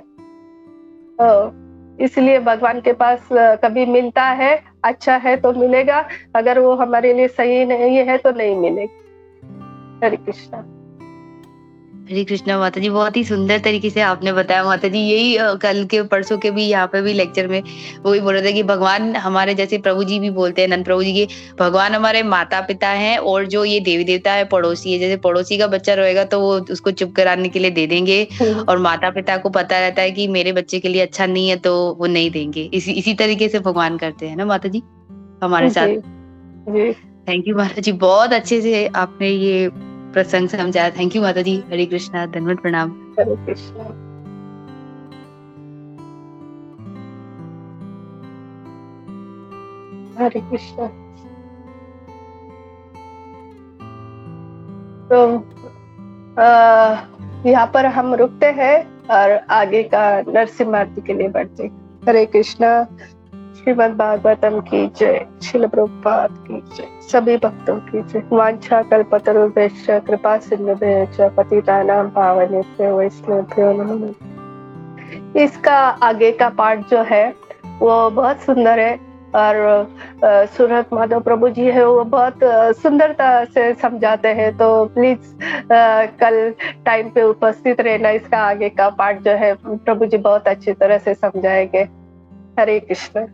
इसलिए भगवान के पास कभी मिलता है, अच्छा है तो मिलेगा, अगर वो हमारे लिए सही नहीं है तो नहीं मिलेगा। हरे कृष्णा। हरे कृष्णा माता जी, बहुत ही सुंदर तरीके से आपने बताया माता जी। यही कल के परसों के भी यहाँ पे भी लेक्चर में वही बोल रहे थे कि भगवान हमारे, जैसे प्रभु जी भी बोलते हैं, नंद प्रभु जी के, भगवान हमारे माता पिता हैं और जो ये देवी देवता है पड़ोसी है। जैसे पड़ोसी का बच्चा रोएगा तो वो उसको चुप कराने के लिए दे देंगे, और माता पिता को पता रहता है कि मेरे बच्चे के लिए अच्छा नहीं है तो वो नहीं देंगे। इसी तरीके से भगवान करते हैं ना माता जी हमारे साथ। जी जी। थैंक यू माता जी, बहुत अच्छे से आपने ये प्रसंग समझाया। थैंक यू माता जी। हरे कृष्णा, धन्यवाद, प्रणाम। हरे कृष्णा। हरे कृष्णा। तो यहाँ पर हम रुकते हैं और आगे का नरसिम्हा आरती के लिए बढ़ते हैं। हरे कृष्णा। श्रीमद् भागवतम की जय। श्रील प्रभुपाद की जय। सभी भक्तों की जय। वांछा कल्पतरुभ्यश्च कृपा सिन्धुभ्यश्च पतितानां पावनेभ्यो वैष्णवेभ्यो नमो नमः। इसका आगे का पार्ट जो है वो बहुत सुंदर है, और सूरत माधव प्रभु जी है वो बहुत सुंदरता से समझाते हैं। तो प्लीज कल टाइम पे उपस्थित रहना। इसका आगे का पार्ट जो है प्रभु जी बहुत अच्छी तरह से समझाएंगे। हरे कृष्ण।